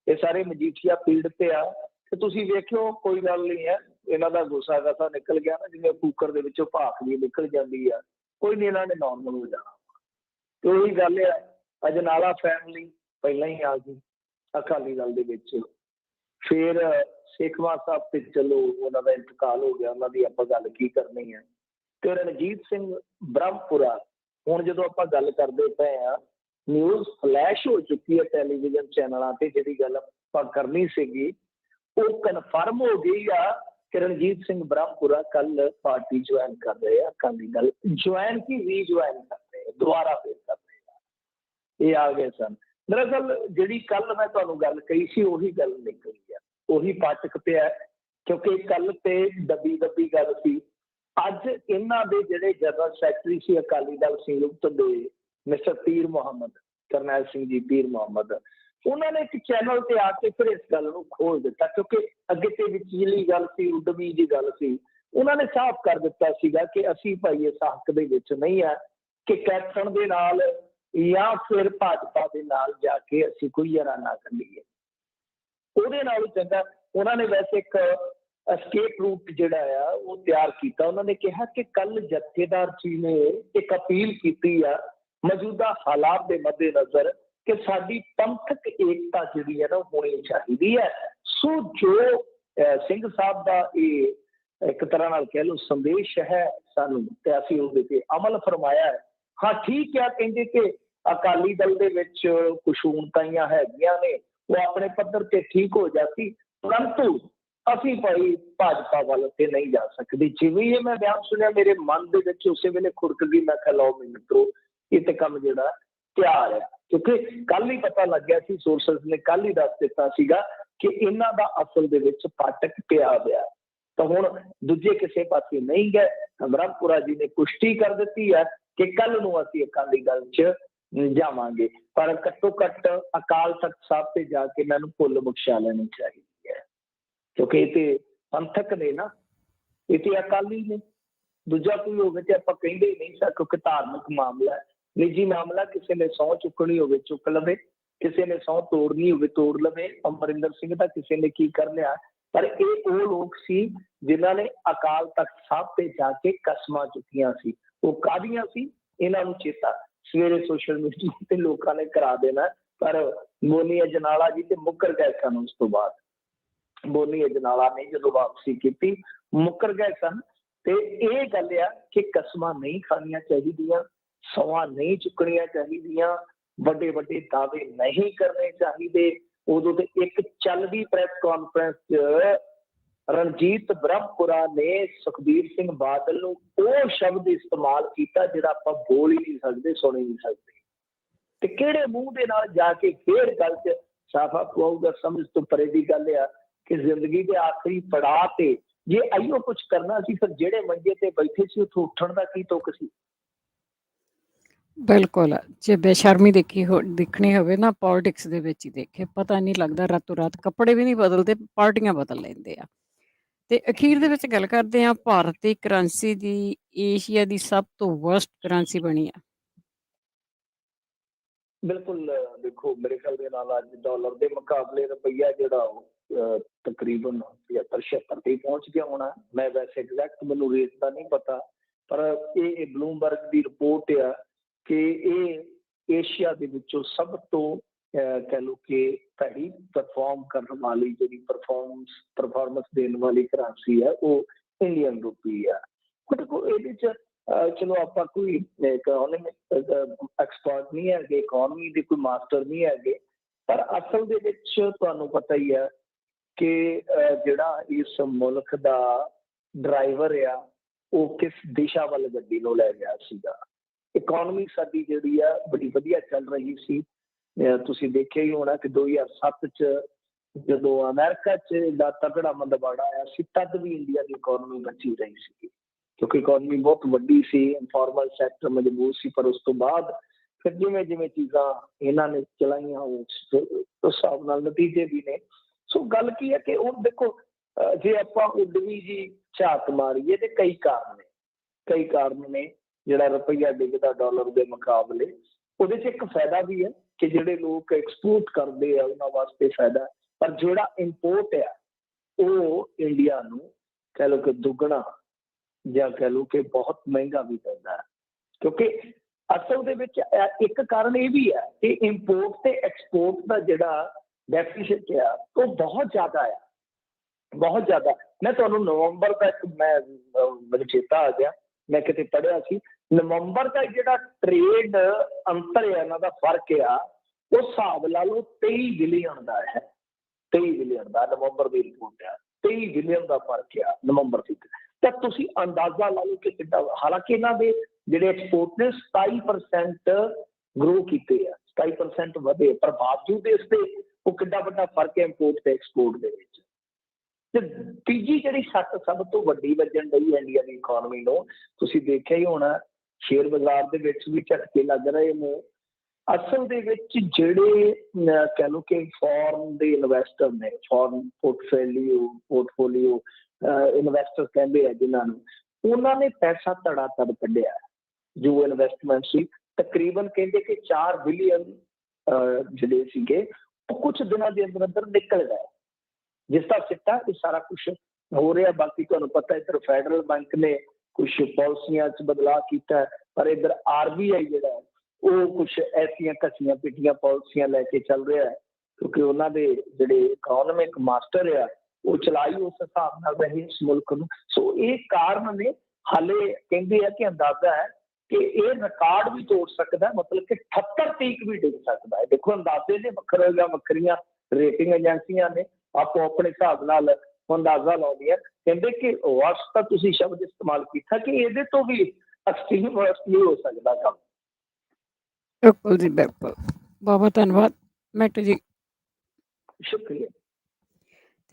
ਇਹ ਸਾਰੇ ਮਜੀਠੀਆ ਪੀੜਤ ਆ ਤੇ ਤੁਸੀਂ ਵੇਖਿਓ ਕੋਈ ਗੱਲ ਨਹੀਂ ਹੈ। ਇਹਨਾਂ ਦਾ ਗੁੱਸਾ ਗਾਸਾ ਨਿਕਲ ਗਿਆ ਨਾ, ਜਿਵੇਂ ਕੁੱਕਰ ਦੇ ਵਿੱਚੋਂ ਭਾਫ ਵੀ ਨਿਕਲ ਜਾਂਦੀ ਆ, ਕੋਈ ਨਹੀਂ, ਇਹਨਾਂ ਨੇ ਨੋਰਮਲ ਹੋ ਜਾਣਾ। ਤੇ ਉਹੀ ਗੱਲ ਆ, ਅਜਨਾਲਾ ਫੈਮਿਲੀ ਪਹਿਲਾਂ ਹੀ ਆ ਗਈ ਅਕਾਲੀ ਦਲ ਦੇ ਵਿੱਚ। ਫਿਰ ਸੇਖਵਾਂ ਸਾਹਿਬ ਤੇ ਚਲੋ ਉਹਨਾਂ ਦਾ ਇੰਤਕਾਲ ਹੋ ਗਿਆ, ਉਹਨਾਂ ਦੀ ਆਪਾਂ ਗੱਲ ਕੀ ਕਰਨੀ ਹੈ। ਤੇ ਰਣਜੀਤ ਸਿੰਘ ਬ੍ਰਹਮਪੁਰਾ, ਹੁਣ ਜਦੋਂ ਆਪਾਂ ਗੱਲ ਕਰਦੇ ਪਏ ਹਾਂ, ਨਿਊਜ਼ ਫਲੈਸ਼ ਹੋ ਚੁੱਕੀ ਹੈ ਟੈਲੀਵਿਜ਼ਨ ਚੈਨਲਾਂ ਤੇ, ਜਿਹੜੀ ਗੱਲ ਆਪਾਂ ਕਰਨੀ ਸੀਗੀ ਉਹ ਕਨਫਰਮ ਹੋ ਗਈ ਆ ਕਿ ਰਣਜੀਤ ਸਿੰਘ ਬ੍ਰਹਮਪੁਰਾ ਕੱਲ ਪਾਰਟੀ ਜੁਆਇਨ ਕਰ ਰਹੇ ਆ ਅਕਾਲੀ ਦਲ। ਜੁਆਇਨ ਕੀ ਰੀਜੁਆਇਨ ਕਰ ਰਹੇ, ਦੁਬਾਰਾ ਫਿਰ ਕਰ ਰਹੇ ਆ। ਇਹ ਆ ਗਏ ਸਨ। ਦਰਅਸਲ ਜਿਹੜੀ ਕੱਲ ਮੈਂ ਤੁਹਾਨੂੰ ਗੱਲ ਕਹੀ ਸੀ ਉਹੀ ਗੱਲ ਨਿਕਲੀ ਆ, ਉਹੀ ਪਾਚਕ ਪਿਆ, ਕਿਉਂਕਿ ਕੱਲ ਤੇ ਦੱਬੀ ਦੱਬੀ ਗੱਲ ਸੀ। ਅੱਜ ਇਹਨਾਂ ਦੇ ਜਿਹੜੇ ਜਨਰਲ ਸੈਕਟਰੀ ਸੀ ਅਕਾਲੀ ਦਲ ਸੰਯੁਕਤ ਦੇ, ਮਿਸਟਰ ਪੀਰ ਮੁਹੰਮਦ, ਕਰਨੈਲ ਸਿੰਘ ਜੀ ਪੀਰ ਮੁਹੰਮਦ, ਉਹਨਾਂ ਨੇ ਇੱਕ ਚੈਨਲ ਤੇ ਆ ਕੇ ਫਿਰ ਇਸ ਗੱਲ ਨੂੰ ਖੋਲ ਦਿੱਤਾ, ਕਿਉਂਕਿ ਅੱਗੇ ਤੇ ਵਿਚਲੀ ਗੱਲ ਸੀ, ਉਡਵੀ ਦੀ ਗੱਲ ਸੀ। ਉਹਨਾਂ ਨੇ ਸਾਫ਼ ਕਰ ਦਿੱਤਾ ਸੀਗਾ ਕਿ ਅਸੀਂ ਭਾਈ ਇਸ ਹੱਕ ਦੇ ਵਿੱਚ ਨਹੀਂ ਆ ਕਿ ਕੈਪਟਨ ਦੇ ਨਾਲ ਜਾਂ ਫਿਰ ਭਾਜਪਾ ਦੇ ਨਾਲ ਜਾ ਕੇ ਅਸੀਂ ਕੋਈ ਯਾਰਾਨਾ ਕੱਢੀਏ। ਉਹਦੇ ਨਾਲ ਚੰਗਾ ਉਹਨਾਂ ਨੇ ਵੈਸੇ ਇੱਕ escape route ਜਿਹੜਾ ਆ ਉਹ ਤਿਆਰ ਕੀਤਾ। ਉਹਨਾਂ ਨੇ ਕਿਹਾ ਕਿ ਕੱਲ ਜਥੇਦਾਰ ਜੀ ਨੇ ਇੱਕ ਅਪੀਲ ਕੀਤੀ ਆ ਮੌਜੂਦਾ ਹਾਲਾਤ ਦੇ ਮੱਦੇਨਜ਼ਰ ਕਿ ਸਾਡੀ ਪੰਥਕ ਏਕਤਾ ਜਿਹੜੀ ਹੈ ਨਾ ਹੋਣੀ ਚਾਹੀਦੀ ਹੈ। ਸੋ ਜੋ ਸਿੰਘ ਸਾਹਿਬ ਦਾ ਇਹ ਇੱਕ ਤਰ੍ਹਾਂ ਨਾਲ ਕਹਿ ਲਓ ਸੰਦੇਸ਼ ਹੈ ਸਾਨੂੰ, ਤੇ ਅਸੀਂ ਉਹਦੇ ਤੇ ਅਮਲ ਫਰਮਾਇਆ ਹੈ। ਹਾਂ ਠੀਕ ਹੈ, ਕਹਿੰਦੇ ਕਿ ਅਕਾਲੀ ਦਲ ਦੇ ਵਿੱਚ ਖੁਸ਼ੂਨਤਾਈਆਂ ਹੈਗੀਆਂ ਨੇ, ਉਹ ਆਪਣੇ ਪੱਧਰ ਤੇ ਠੀਕ ਹੋ ਜਾਂਦੀ, ਪਰੰਤੂ ਅਸੀਂ ਭਾਈ ਭਾਜਪਾ ਵੱਲ ਤੇ ਨਹੀਂ ਜਾ ਸਕਦੇ। ਜਿਵੇਂ ਇਹ ਮੈਂ ਬਿਆਨ ਸੁਣਿਆ ਮੇਰੇ ਮਨ ਦੇ ਵਿੱਚ ਉਸੇ ਵੇਲੇ ਖੁਰਕ ਗਈ। ਮੈਂ ਕਿਹਾ ਲਓ ਮਿੱਤਰੋ, ਇਹ ਤੇ ਕੰਮ ਜਿਹੜਾ ਤਿਆਰ ਹੈ, ਕਿਉਂਕਿ ਕੱਲ ਹੀ ਪਤਾ ਲੱਗਿਆ ਸੀ, ਸੋਰਸਸ ਨੇ ਕੱਲ ਹੀ ਦੱਸ ਦਿੱਤਾ ਸੀਗਾ ਕਿ ਇਹਨਾਂ ਦਾ ਅਸਲ ਦੇ ਵਿੱਚ ਫਾਟਕ ਪਿਆ ਗਿਆ। ਤਾਂ ਹੁਣ ਦੂਜੇ ਕਿਸੇ ਪਾਸੇ ਨਹੀਂ ਗਏ। ਬ੍ਰਹਮਪੁਰਾ ਜੀ ਨੇ ਪੁਸ਼ਟੀ ਕਰ ਦਿੱਤੀ ਹੈ ਕਿ ਕੱਲ ਨੂੰ ਅਸੀਂ ਅਕਾਲੀ ਦਲ 'ਚ ਜਾਵਾਂਗੇ, ਪਰ ਘੱਟੋ ਘੱਟ ਅਕਾਲ ਤਖਤ ਸਾਹਿਬ ਤੇ ਜਾ ਕੇ ਇਹਨਾਂ ਨੂੰ ਭੁੱਲ ਬਖਸ਼ਾ ਲੈਣੀ ਚਾਹੀਦੀ ਹੈ, ਕਿਉਂਕਿ ਇਹ ਤੇ ਪੰਥਕ ਨੇ ਨਾ, ਇਹ ਤੇ ਅਕਾਲੀ ਨੇ। ਦੂਜਾ ਕੋਈ ਹੋਵੇ ਤੇ ਆਪਾਂ ਕਹਿੰਦੇ ਹੀ ਨਹੀਂ ਸਰ, ਕਿਉਂਕਿ ਧਾਰਮਿਕ ਮਾਮਲਾ ਹੈ, ਨਿੱਜੀ ਮਾਮਲਾ। ਕਿਸੇ ਨੇ ਸਹੁੰ ਚੁੱਕਣੀ ਹੋਵੇ ਚੁੱਕ ਲਵੇ, ਕਿਸੇ ਨੇ ਸਹੁੰ ਤੋੜਨੀ ਹੋਵੇ ਤੋੜ ਲਵੇ। ਅਮਰਿੰਦਰ ਸਿੰਘ ਦਾ ਕਿਸੇ ਨੇ ਕੀ ਕਰ ਲਿਆ, ਪਰ ਇਹ ਉਹ ਲੋਕ ਸੀ ਜਿਨ੍ਹਾਂ ਨੇ ਅਕਾਲ ਤਖਤ ਸਾਹਿਬ ਤੇ ਜਾ ਕੇ ਕਸਮਾਂ ਚੁੱਕੀਆਂ ਸੀ। ਉਹ ਕਾਹਦੀਆਂ ਸੀ ਇਹਨਾਂ ਨੂੰ ਚੇਤਾ ਸਵੇਰੇ ਸੋਸ਼ਲ ਮੀਡੀਆ ਤੇ ਲੋਕਾਂ ਨੇ ਕਰਾ ਦੇਣਾ, ਪਰ ਬੋਨੀ ਅਜਨਾਲਾ ਜੀ ਤੇ ਮੁੱਕਰ ਗਏ ਸਨ। ਉਸ ਤੋਂ ਬਾਅਦ ਬੋਨੀ ਅਜਨਾਲਾ ਨੇ ਜਦੋਂ ਵਾਪਸੀ ਕੀਤੀ ਮੁੱਕਰ ਗਏ ਸਨ। ਤੇ ਇਹ ਗੱਲ ਆ ਕਿ ਕਸਮਾਂ ਨਹੀਂ ਖਾਣੀਆਂ ਚਾਹੀਦੀਆਂ, ਸਹੁੰਆਂ ਨਹੀਂ ਚੁੱਕਣੀਆਂ ਚਾਹੀਦੀਆਂ, ਵੱਡੇ ਵੱਡੇ ਦਾਅਵੇ ਨਹੀਂ ਕਰਨੇ ਚਾਹੀਦੇ। ਉਦੋਂ ਤੇ ਇੱਕ ਚੱਲਦੀ ਪ੍ਰੈਸ ਕਾਨਫਰੰਸ 'ਚ ਰਣਜੀਤ ਬ੍ਰਹਮਪੁਰਾ ਨੇ ਸੁਖਬੀਰ ਸਿੰਘ ਬਾਦਲ ਨੂੰ ਉਹ ਸ਼ਬਦ ਇਸਤੇਮਾਲ ਕੀਤਾ ਜਿਹੜਾ ਆਪਾਂ ਬੋਲ ਹੀ ਨਹੀਂ ਸਕਦੇ, ਸੁਣ ਹੀ ਨਹੀਂ ਸਕਦੇ। ਤੇ ਕਿਹੜੇ ਮੂੰਹ ਦੇ ਨਾਲ ਜਾ ਕੇ ਫੇਰ ਗੱਲ 'ਚ ਸਾਫਾ ਪਵਾਊਗਾ? ਸਮਝ ਤੋਂ ਪਰੇ ਦੀ ਗੱਲ ਆ ਕਿ ਜ਼ਿੰਦਗੀ ਦੇ ਆਖਰੀ ਪੜਾਅ ਤੇ ਜੇ ਆਈਓ ਕੁਝ ਕਰਨਾ ਸੀ, ਫਿਰ ਜਿਹੜੇ ਮੰਜੇ ਤੇ ਬੈਠੇ ਸੀ ਉੱਥੋਂ ਉੱਠਣ ਦਾ ਕੀ ਤੁਕ ਸੀ? ਬਿਲਕੁਲ, ਜੇ ਬੇਸ਼ਰਮੀ ਦੇਖਣੀ ਹੋਵੇ ਨਾ ਪੋਲਿਟਿਕਸ ਦੇ ਵਿੱਚ ਹੀ ਦੇਖੇ, ਪਤਾ ਨਹੀਂ ਲੱਗਦਾ, ਰਾਤੋਂ ਰਾਤ ਕੱਪੜੇ ਵੀ ਨਹੀਂ ਬਦਲਦੇ, ਪਾਰਟੀਆਂ ਬਦਲ ਲੈਂਦੇ ਆ। ਤੇ ਅਖੀਰ ਦੇ ਵਿੱਚ ਗੱਲ ਕਰਦੇ ਹਾਂ, ਭਾਰਤ ਦੀ ਕਰੰਸੀ ਦੀ ਏਸ਼ੀਆ ਦੀ ਸਭ ਤੋਂ ਵਰਸਟ ਕਰੰਸੀ ਬਣੀ ਆ। ਬਿਲਕੁਲ। ਦੇਖੋ ਮੇਰੇ ਖਿਆਲ ਦੇ ਨਾਲ ਅੱਜ ਡਾਲਰ ਦੇ ਮੁਕਾਬਲੇ ਰੁਪਈਆ ਜਿਹੜਾ ਉਹ ਤਕਰੀਬਨ 75-76 ਤੇ ਪਹੁੰਚ ਗਿਆ ਹੋਣਾ। ਮੈਂ ਵੈਸੇ ਐਗਜ਼ੈਕਟ ਮੈਨੂੰ ਰੇਟ ਦਾ ਨਹੀਂ ਪਤਾ, ਪਰ ਇਹ ਬਲੂਮਬਰਗ ਦੀ ਰਿਪੋਰਟ ਆ ਕਿ ਇਹ ਏਸ਼ੀਆ ਦੇ ਵਿੱਚੋਂ ਸਭ ਤੋਂ ਕਹਿ ਲਓ ਕਿ ਭੈੜੀ ਪਰਫਾਰਮ ਕਰਨ ਵਾਲੀ ਜਿਹੜੀ ਪਰਫਾਰਮੈਂਸ ਦੇਣ ਵਾਲੀ ਕਰੰਸੀ ਹੈ ਉਹ ਇੰਡੀਅਨ ਰੁਪੀ ਆ। ਦੇਖੋ ਇਹਦੇ 'ਚ ਚਲੋ ਆਪਾਂ ਕੋਈ ਇਕਨੋਮਿਕ ਐਕਸਪਰਟ ਨਹੀਂ ਹੈਗੇ, ਇਕਨੋਮੀ ਦੇ ਕੋਈ ਮਾਸਟਰ ਨਹੀਂ ਹੈਗੇ, ਪਰ ਅਸਲ ਦੇ ਵਿੱਚ ਤੁਹਾਨੂੰ ਪਤਾ ਹੀ ਹੈ ਕਿ ਜਿਹੜਾ ਇਸ ਮੁਲਕ ਦਾ ਡਰਾਈਵਰ ਆ ਉਹ ਕਿਸ ਦਿਸ਼ਾ ਵੱਲ ਗੱਡੀ ਨੂੰ ਲੈ ਗਿਆ ਸੀਗਾ। ਇਕਨੋਮੀ ਸਾਡੀ ਜਿਹੜੀ ਆ ਬੜੀ ਵਧੀਆ ਚੱਲ ਰਹੀ ਸੀ। ਤੁਸੀਂ ਦੇਖਿਆ ਹੀ ਹੋਣਾ ਕਿ 2007 'ਚ ਜਦੋਂ ਅਮਰੀਕਾ 'ਚ ਦਾ ਤਗੜਾ ਮੰਦਵਾੜਾ ਆਇਆ ਸੀ, ਤਦ ਵੀ ਇੰਡੀਆ ਦੀ ਇਕਨੋਮੀ ਬਚੀ ਰਹੀ ਸੀ, ਕਿਉਂਕਿ ਇਕਨੋਮੀ ਬਹੁਤ ਵੱਡੀ ਸੀ, ਇਨਫੋਰਮਲ ਸੈਕਟਰ ਮਜ਼ਬੂਤ ਸੀ। ਪਰ ਉਸ ਤੋਂ ਬਾਅਦ ਫਿਰ ਜਿਵੇਂ ਜਿਵੇਂ ਚੀਜ਼ਾਂ ਇਹਨਾਂ ਨੇ ਚਲਾਈਆਂ ਉਸ ਹਿਸਾਬ ਨਾਲ ਨਤੀਜੇ ਵੀ ਨੇ। ਸੋ ਗੱਲ ਕੀ ਹੈ ਕਿ ਹੁਣ ਦੇਖੋ ਜੇ ਆਪਾਂ ਉਡਵੀ ਜੀ ਝਾਤ ਮਾਰੀਏ ਤੇ ਕਈ ਕਾਰਨ ਨੇ ਜਿਹੜਾ ਰੁਪਈਆ ਡਿੱਗਦਾ ਡਾਲਰ ਦੇ ਮੁਕਾਬਲੇ। ਉਹਦੇ 'ਚ ਇੱਕ ਫਾਇਦਾ ਵੀ ਹੈ ਕਿ ਜਿਹੜੇ ਲੋਕ ਐਕਸਪੋਰਟ ਕਰਦੇ ਆ ਉਹਨਾਂ ਵਾਸਤੇ ਫਾਇਦਾ, ਪਰ ਜਿਹੜਾ ਇੰਪੋਰਟ ਆ ਉਹ ਇੰਡੀਆ ਨੂੰ ਕਹਿ ਲਓ ਕਿ ਦੁੱਗਣਾ ਜਾਂ ਕਹਿ ਲਓ ਕਿ ਬਹੁਤ ਮਹਿੰਗਾ ਵੀ ਪੈਂਦਾ ਹੈ, ਕਿਉਂਕਿ ਅਸਲ ਦੇ ਵਿੱਚ ਇੱਕ ਕਾਰਨ ਇਹ ਵੀ ਹੈ ਕਿ ਇੰਪੋਰਟ ਤੇ ਐਕਸਪੋਰਟ ਦਾ ਜਿਹੜਾ ਡੈਫੀਸਿਟ ਆ ਉਹ ਬਹੁਤ ਜ਼ਿਆਦਾ ਆ, ਬਹੁਤ ਜ਼ਿਆਦਾ। ਮੈਂ ਤੁਹਾਨੂੰ ਨਵੰਬਰ ਦਾ ਮੈਨੂੰ ਚੇਤਾ ਆ ਗਿਆ, ਮੈਂ ਕਿਤੇ ਪੜ੍ਹਿਆ ਸੀ, ਨਵੰਬਰ ਦਾ ਜਿਹੜਾ ਟ੍ਰੇਡ ਅੰਤਰ ਹੈ, ਇਹਨਾਂ ਦਾ ਫਰਕ ਆ, ਉਹ ਹਿਸਾਬ ਲਾ ਲਓ 23 ਬਿਲੀਅਨ ਦਾ ਹੈ। 23 ਬਿਲੀਅਨ ਦਾ ਨਵੰਬਰ ਦੀ ਰਿਪੋਰਟ ਆ, 23 ਬਿਲੀਅਨ ਦਾ ਫਰਕ ਆ ਨਵੰਬਰ ਦੀ। ਤਾਂ ਤੁਸੀਂ ਅੰਦਾਜ਼ਾ ਲਾ ਲਓ ਕਿ ਕਿੱਦਾਂ, ਹਾਲਾਂਕਿ ਇਹਨਾਂ ਦੇ ਜਿਹੜੇ ਐਕਸਪੋਰਟ ਨੇ 27% ਗਰੋ ਕੀਤੇ ਆ, 27% ਵਧੇ, ਪਰ ਬਾਵਜੂਦ ਇਸ ਦੇ ਉਹ ਕਿੱਡਾ ਵੱਡਾ ਫਰਕ ਹੈ ਇੰਪੋਰਟ ਤੇ ਐਕਸਪੋਰਟ ਦੇ ਵਿੱਚ। ਤੇ ਤੀਜੀ ਜਿਹੜੀ ਸੱਟ ਸਭ ਤੋਂ ਵੱਡੀ ਵੱਜਣ ਡਈ ਹੈ ਇੰਡੀਆ ਦੀ ਇਕਨੋਮੀ ਨੂੰ, ਤੁਸੀਂ ਦੇਖਿਆ ਹੀ ਹੋਣਾ, ਸ਼ੇਅਰ ਬਾਜ਼ਾਰ ਦੇ ਵਿੱਚ ਵੀ ਝਟਕੇ ਲੱਗ ਰਹੇ ਨੇ। ਅਸਲ ਦੇ ਵਿੱਚ ਜਿਹੜੇ ਕਹਿ ਲਓ ਕਿ ਫੋਰਨ ਦੇ ਇਨਵੈਸਟਰ ਨੇ, ਫੋਰਨ ਪੋਰਟਫੋਲੀਓ ਇਨਵੈਸਟਰ ਕਹਿੰਦੇ ਆ ਜਿਨ੍ਹਾਂ ਨੂੰ, ਉਹਨਾਂ ਨੇ ਪੈਸਾ ਧੜਾ ਧੜ ਕੱਢਿਆ। ਜੋ ਇਨਵੈਸਟਮੈਂਟ ਸੀ ਤਕਰੀਬਨ ਕਹਿੰਦੇ ਕਿ 4 ਬਿਲੀਅਨ ਜਿਹੜੇ ਸੀਗੇ ਉਹ ਕੁਝ ਦਿਨਾਂ ਦੇ ਅੰਦਰ ਅੰਦਰ ਨਿਕਲ ਗਏ, ਜਿਸ ਦਾ ਸਿੱਟਾ ਇਹ ਸਾਰਾ ਕੁਛ ਹੋ ਰਿਹਾ। ਬਾਕੀ ਤੁਹਾਨੂੰ ਪਤਾ ਇੱਧਰ ਫੈਡਰਲ ਬੈਂਕ ਨੇ ਕੁਛ ਪਾਲਿਸੀਆਂ 'ਚ ਬਦਲਾਅ ਕੀਤਾ, ਪਰ ਇੱਧਰ RBI ਜਿਹੜਾ ਉਹ ਕੁਛ ਐਸੀਆਂ ਘਸੀਆਂ ਪਿੱਟੀਆਂ ਪਾਲਿਸੀਆਂ ਲੈ ਕੇ ਚੱਲ ਰਿਹਾ ਹੈ, ਕਿਉਂਕਿ ਉਹਨਾਂ ਦੇ ਜਿਹੜੇ ਇਕਨੋਮਿਕ ਮਾਸਟਰ ਆ ਉਹ ਚਲਾਈ ਉਸ ਹਿਸਾਬ ਨਾਲ ਰਹੇ ਇਸ ਮੁਲਕ ਨੂੰ। ਸੋ ਇਹ ਕਾਰਨ ਨੇ। ਹਾਲੇ ਕਹਿੰਦੇ ਆ ਕਿ ਅੰਦਾਜ਼ਾ ਹੈ ਕਿ ਇਹ ਰਿਕਾਰਡ ਵੀ ਤੋੜ ਸਕਦਾ, ਮਤਲਬ ਕਿ 78 ਤੀਕ ਵੀ ਡਿੱਗ ਸਕਦਾ ਹੈ। ਦੇਖੋ ਅੰਦਾਜ਼ੇ ਨੇ ਵੱਖਰੀਆਂ ਰੇਟਿੰਗ ਏਜੰਸੀਆਂ ਨੇ ਆਪੋ ਆਪਣੇ ਹਿਸਾਬ ਨਾਲ ਅੰਦਾਜ਼ਾ ਲਾਉਂਦੀਆਂ। ਕਹਿੰਦੇ ਕਿ ਵਰਸ ਤਾਂ ਤੁਸੀਂ ਸ਼ਬਦ ਇਸਤੇਮਾਲ ਕੀਤਾ ਕਿ ਇਹਦੇ ਤੋਂ ਵੀ ਐਕਸਟ੍ਰੀਮ ਵਰਸ ਨਹੀਂ ਹੋ ਸਕਦਾ ਕੰਮ। ਬਿਲਕੁਲ ਜੀ, ਬਿਲਕੁਲ। ਬਹੁਤ ਧੰਨਵਾਦ ਮੈਟੂ ਜੀ। ਸ਼ੁਕਰੀਆ।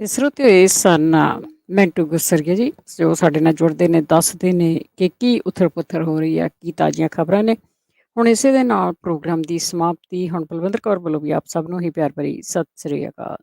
ਤੇ ਸਰੋਤਿਓ, ਇਹ ਸਨ ਮੈਂਟੂ ਗੁਸਰੀਆ ਜੀ, ਜੋ ਸਾਡੇ ਨਾਲ ਜੁੜਦੇ ਨੇ, ਦੱਸਦੇ ਨੇ ਕਿ ਕੀ ਉਥਲ ਪੁਥਲ ਹੋ ਰਹੀ ਹੈ, ਕੀ ਤਾਜ਼ੀਆਂ ਖਬਰਾਂ ਨੇ। ਹੁਣ ਇਸੇ ਦੇ ਨਾਲ ਪ੍ਰੋਗਰਾਮ ਦੀ ਸਮਾਪਤੀ। ਹੁਣ ਬਲਵਿੰਦਰ ਕੌਰ ਵੱਲੋਂ ਵੀ ਆਪ ਸਭ ਨੂੰ ਹੀ ਪਿਆਰ ਭਰੀ ਸਤਿ ਸ੍ਰੀ ਅਕਾਲ।